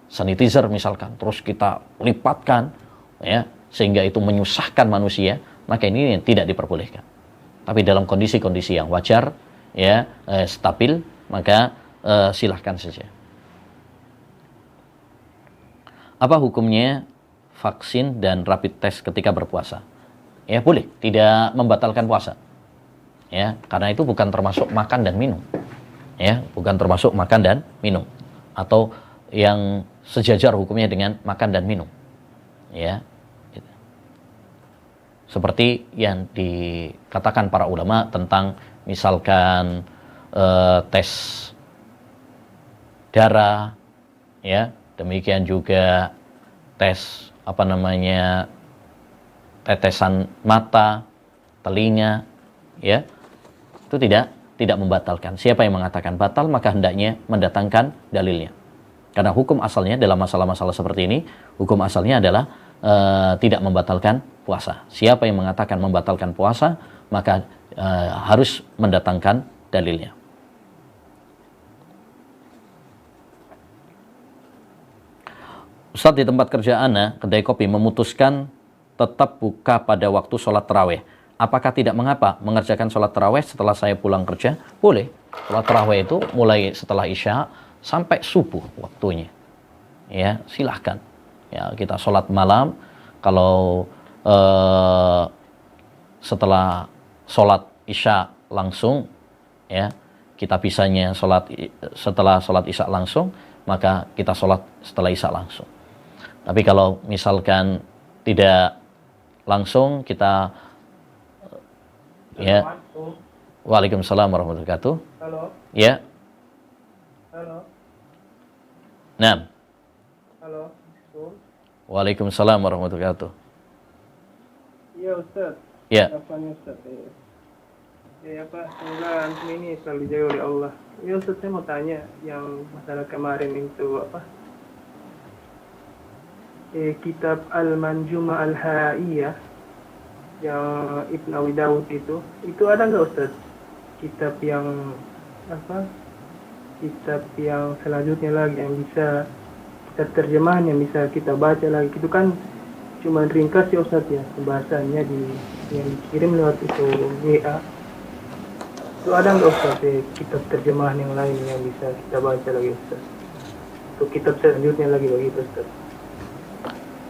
sanitizer misalkan, terus kita lipatkan, ya, sehingga itu menyusahkan manusia, maka ini tidak diperbolehkan. Tapi dalam kondisi-kondisi yang wajar, ya, stabil, maka silahkan saja. Apa hukumnya vaksin dan rapid test ketika berpuasa? Ya, boleh, tidak membatalkan puasa, ya, karena itu bukan termasuk makan dan minum, ya, bukan termasuk makan dan minum, atau yang sejajar hukumnya dengan makan dan minum, ya, seperti yang dikatakan para ulama tentang misalkan tes darah, ya, demikian juga tes tetesan mata, telinga, ya, itu tidak membatalkan. Siapa yang mengatakan batal, maka hendaknya mendatangkan dalilnya. Karena hukum asalnya dalam masalah-masalah seperti ini, hukum asalnya adalah tidak membatalkan puasa. Siapa yang mengatakan membatalkan puasa, maka harus mendatangkan dalilnya. Ustaz, di tempat kerja ana, kedai kopi memutuskan tetap buka pada waktu sholat tarawih. apakah tidak mengapa mengerjakan sholat tarawih setelah saya pulang kerja? Boleh. Sholat tarawih itu mulai setelah Isya sampai subuh waktunya. Ya, silahkan. Ya, kita sholat malam. Kalau setelah sholat Isya langsung, ya, kita bisanya setelah sholat Isya langsung, maka kita sholat setelah Isya langsung. Tapi kalau misalkan tidak langsung, kita ya. Waalaikumsalam warahmatullahi wabarakatuh. Halo. Ya. Halo. Nah. Halo. Waalaikumsalam warahmatullahi wabarakatuh. Iya Ustaz. Ya. Apanya Ustaz? Semoga antum ini selalu dijaga oleh Allah. Ya Ustaz, saya mau tanya yang masalah kemarin itu kitab Al-Manjuma Al-Haiyah yang Ibn Abi Dawud itu ada nggak Ustaz? Kitab yang kitab yang selanjutnya lagi yang bisa kita terjemahan, yang bisa kita baca lagi. Itu kan cuma ringkas ya Ustaz ya, pembahasannya yang dikirim lewat itu WA. Itu ada nggak Ustaz kitab terjemahan yang lain yang bisa kita baca lagi Ustaz? Untuk kitab selanjutnya lagi begitu Ustaz.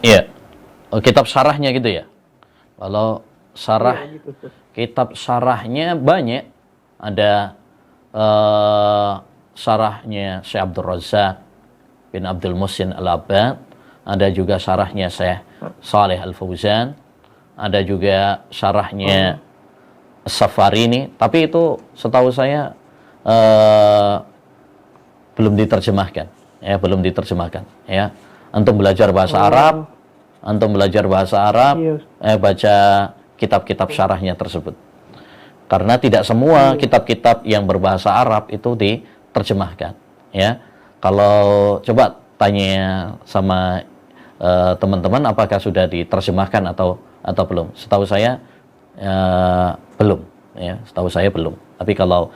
Iya. Oh, kitab syarahnya gitu ya? Kalau syarah, ya, gitu, kitab syarahnya banyak. Ada syarahnya Syekh Abdul Razak bin Abdul Muhsin Al-Abbad. Ada juga syarahnya Syekh Saleh Al-Fauzan. Ada juga syarahnya As-Safarini. Tapi itu setahu saya belum diterjemahkan. Ya, belum diterjemahkan. Ya, antum belajar bahasa Arab, baca kitab-kitab syarahnya tersebut. Karena tidak semua kitab-kitab yang berbahasa Arab itu diterjemahkan. Ya, kalau coba tanya sama teman-teman apakah sudah diterjemahkan atau belum. Setahu saya belum. Ya, setahu saya belum. Tapi kalau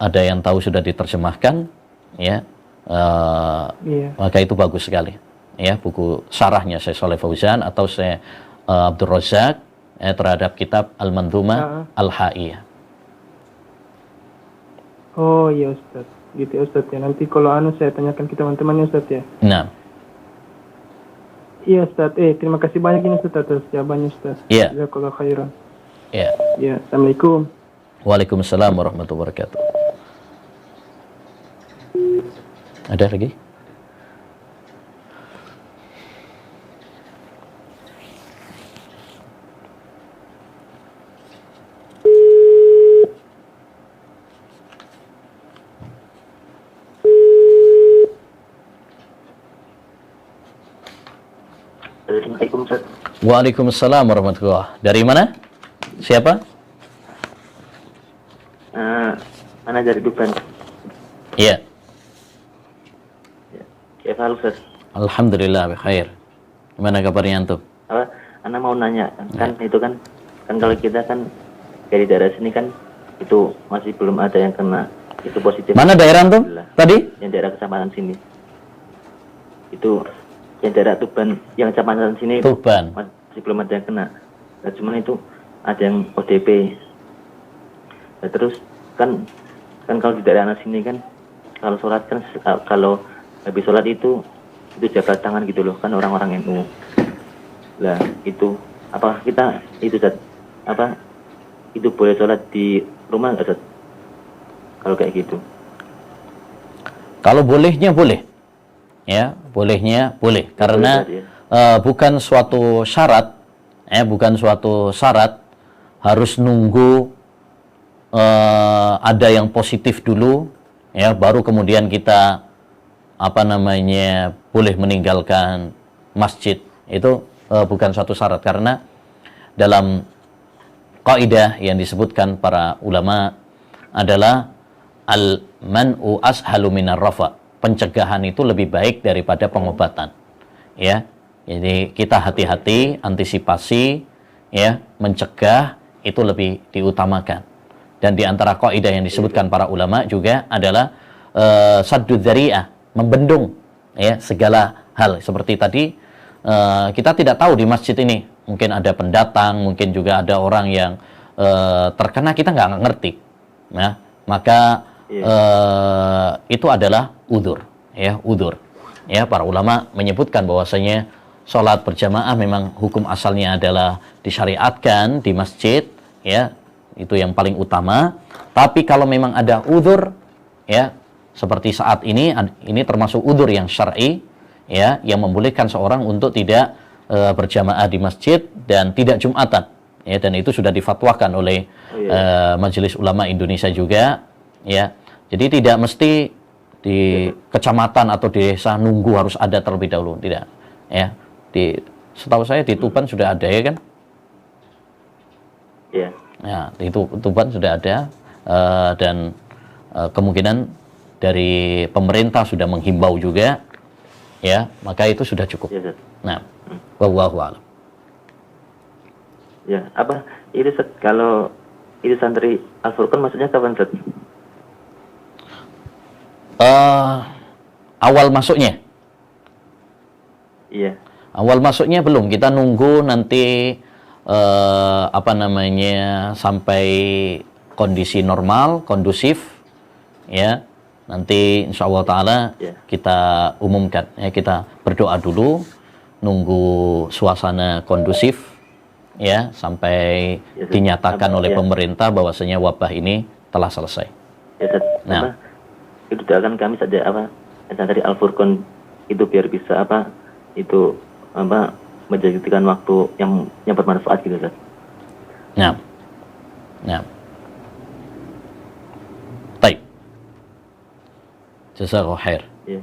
ada yang tahu sudah diterjemahkan, ya, maka itu bagus sekali. Ya, buku syarahnya Syekh Shalih Fauzan atau Syekh Abdul Razak terhadap kitab Al-Manzumah Al-Haiyah. Oh iya Ustaz, gitu ya Ustaz ya. Nanti kalau saya tanyakan ke teman-temannya Ustaz ya. Nah. Iya Ustaz, terima kasih banyak ini Ustaz atas jawabannya Ustaz. Iya. Jazakallahu khairan. Iya. Iya, Assalamualaikum. Waalaikumsalam warahmatullahi wabarakatuh. Ada lagi? Assalamualaikum Ustaz. Waalaikumsalam warahmatullahi. Dari mana? Siapa? Ana dari Duban. Iya. Ya, Ustaz. Alhamdulillah bikhair. Gimana kabarnya antum? Ana mau nanya, kan itu kan kalau kita kan dari daerah sini kan itu masih belum ada yang kena itu positif. Mana daerah antum? Tadi? Yang daerah kecamatan sini. Itu yang daerah Tuban, yang kecamatan sini Tuban. Masih belum ada yang kena. Nah, cuman itu ada yang ODP. Nah, terus kan kalau di daerah sini kan kalau sholat kan kalau habis sholat itu jabat tangan gitu loh kan orang-orang NU. Lah itu apa kita itu itu boleh sholat di rumah nggak Ustaz? Kalau kayak gitu? Kalau bolehnya boleh. Ya, bolehnya boleh karena bukan suatu syarat, bukan suatu syarat harus nunggu ada yang positif dulu, ya, baru kemudian kita boleh meninggalkan masjid. Itu bukan suatu syarat karena dalam kaidah yang disebutkan para ulama adalah al-man'u ashalu minar rafa. Pencegahan itu lebih baik daripada pengobatan. Ya. Jadi kita hati-hati, antisipasi, ya, mencegah itu lebih diutamakan. Dan di antara kaidah yang disebutkan para ulama juga adalah saddud dzari'ah, membendung, ya, segala hal. Seperti tadi kita tidak tahu di masjid ini mungkin ada pendatang, mungkin juga ada orang yang terkena, kita nggak ngerti, ya, maka itu adalah udzur, ya, udzur. Ya, para ulama menyebutkan bahwasanya sholat berjamaah memang hukum asalnya adalah disyariatkan di masjid, ya, itu yang paling utama. Tapi kalau memang ada udzur, ya, seperti saat ini termasuk udzur yang syar'i, ya, yang membolehkan seorang untuk tidak berjamaah di masjid dan tidak jumatan, ya, dan itu sudah difatwakan oleh Majelis Ulama Indonesia juga, ya. Jadi tidak mesti di kecamatan atau di desa nunggu harus ada terlebih dahulu, tidak, ya. Setahu saya di Tuban sudah ada, ya kan? Iya. Ya, di Tuban sudah ada, dan kemungkinan dari pemerintah sudah menghimbau juga, ya, maka itu sudah cukup. Ya, Ustaz. Nah, wallahu a'lam. Ya, apa itu Ustaz, kalau itu santri Al-Furqan maksudnya kapan, Ustaz? Awal masuknya. Iya. Awal masuknya belum, kita nunggu nanti sampai kondisi normal, kondusif, ya. Nanti insya Allah Ta'ala kita umumkan, ya, kita berdoa dulu, nunggu suasana kondusif, ya, sampai dinyatakan oleh pemerintah bahwasanya wabah ini telah selesai. Ya, Ustaz. Nah, itu doakan kami saja santri Al-Furqan itu biar bisa menjadikan waktu yang bermanfaat gitu, Ustaz. Nah. Baik. Jazakallahu khair. Iya.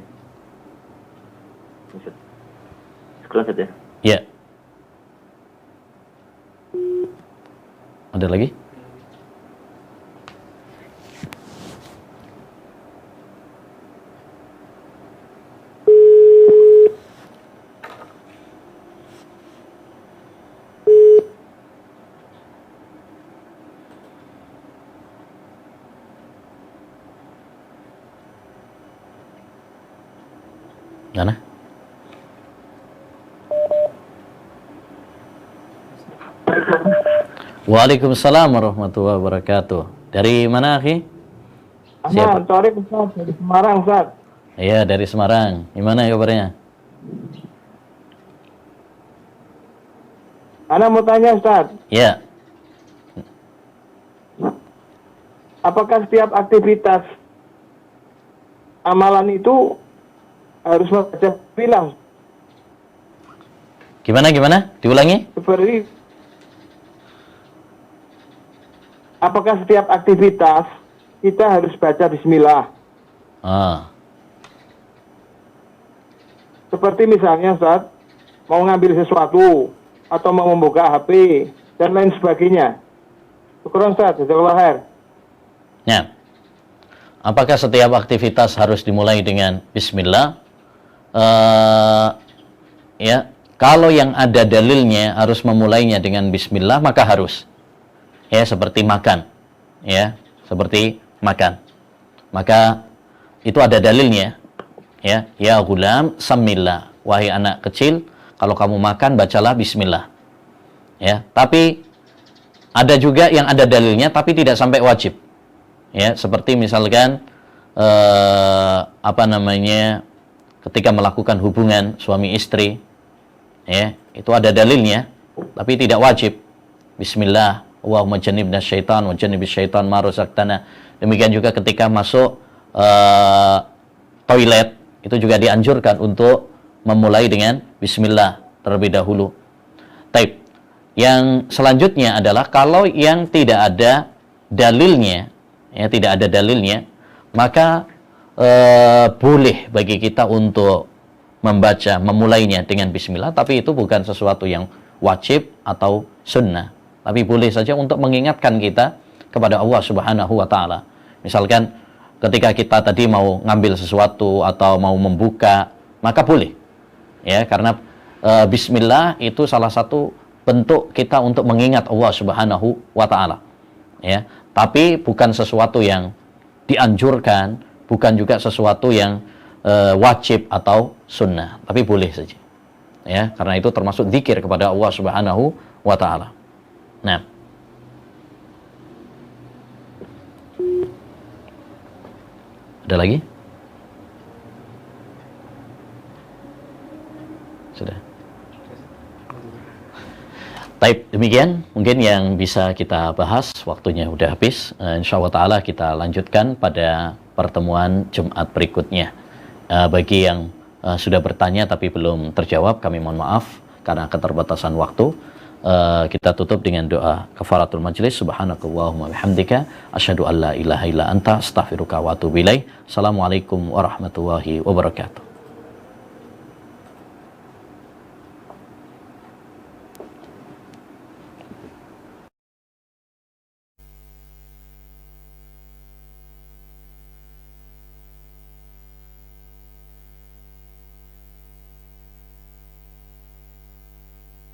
Sekarang saja. Ya. Ada lagi? Mana? Waalaikumsalam warahmatullahi wabarakatuh. Dari mana, akhi? Siapa? Sorry, Ustaz, dari Semarang, Ustaz. Iya, dari Semarang. Gimana kabarnya? Ana mau tanya, Ustaz. Ya. Apakah setiap aktivitas amalan itu harus membaca bismillah? Gimana? Diulangi? Seperti apakah setiap aktivitas kita harus baca bismillah? Seperti misalnya, Ustaz, mau ngambil sesuatu atau mau membuka HP dan lain sebagainya. Syukran, Ustaz. Jazakallahu khair. Ya. Apakah setiap aktivitas harus dimulai dengan bismillah? Ya, kalau yang ada dalilnya harus memulainya dengan bismillah, maka harus. Ya, seperti makan. Ya, seperti makan. Maka itu ada dalilnya. Ya gulam samillah. Wahai anak kecil, kalau kamu makan bacalah bismillah. Ya, tapi ada juga yang ada dalilnya tapi tidak sampai wajib. Ya, seperti misalkan ketika melakukan hubungan suami istri, ya, itu ada dalilnya tapi tidak wajib. Bismillah, Allahumma jannibna syaitan wa jannibis syaitan ma razaqtana. Demikian juga ketika masuk toilet, itu juga dianjurkan untuk memulai dengan bismillah terlebih dahulu. Taib. Yang selanjutnya adalah kalau yang tidak ada dalilnya, ya, tidak ada dalilnya, maka boleh bagi kita untuk memulainya dengan bismillah, tapi itu bukan sesuatu yang wajib atau sunnah, tapi boleh saja untuk mengingatkan kita kepada Allah Subhanahu wa Ta'ala. Misalkan ketika kita tadi mau ngambil sesuatu atau mau membuka, maka boleh, ya, karena bismillah itu salah satu bentuk kita untuk mengingat Allah Subhanahu wa Ta'ala, ya. Tapi bukan sesuatu yang dianjurkan, bukan juga sesuatu yang wajib atau sunnah, tapi boleh saja. ya, karena itu termasuk zikir kepada Allah Subhanahu wa taala. Nah, ada lagi? Sudah. Baik, demikian mungkin yang bisa kita bahas, waktunya udah habis. Insya Allah ta'ala kita lanjutkan pada pertemuan Jumat berikutnya. Bagi yang sudah bertanya tapi belum terjawab, kami mohon maaf karena keterbatasan waktu. Kita tutup dengan doa kafaratul majlis. Subhanakallahumma bihamdika asyhadu an la ilaha illa anta astaghfiruka wa atubu ilaik. Assalamualaikum warahmatullahi wabarakatuh.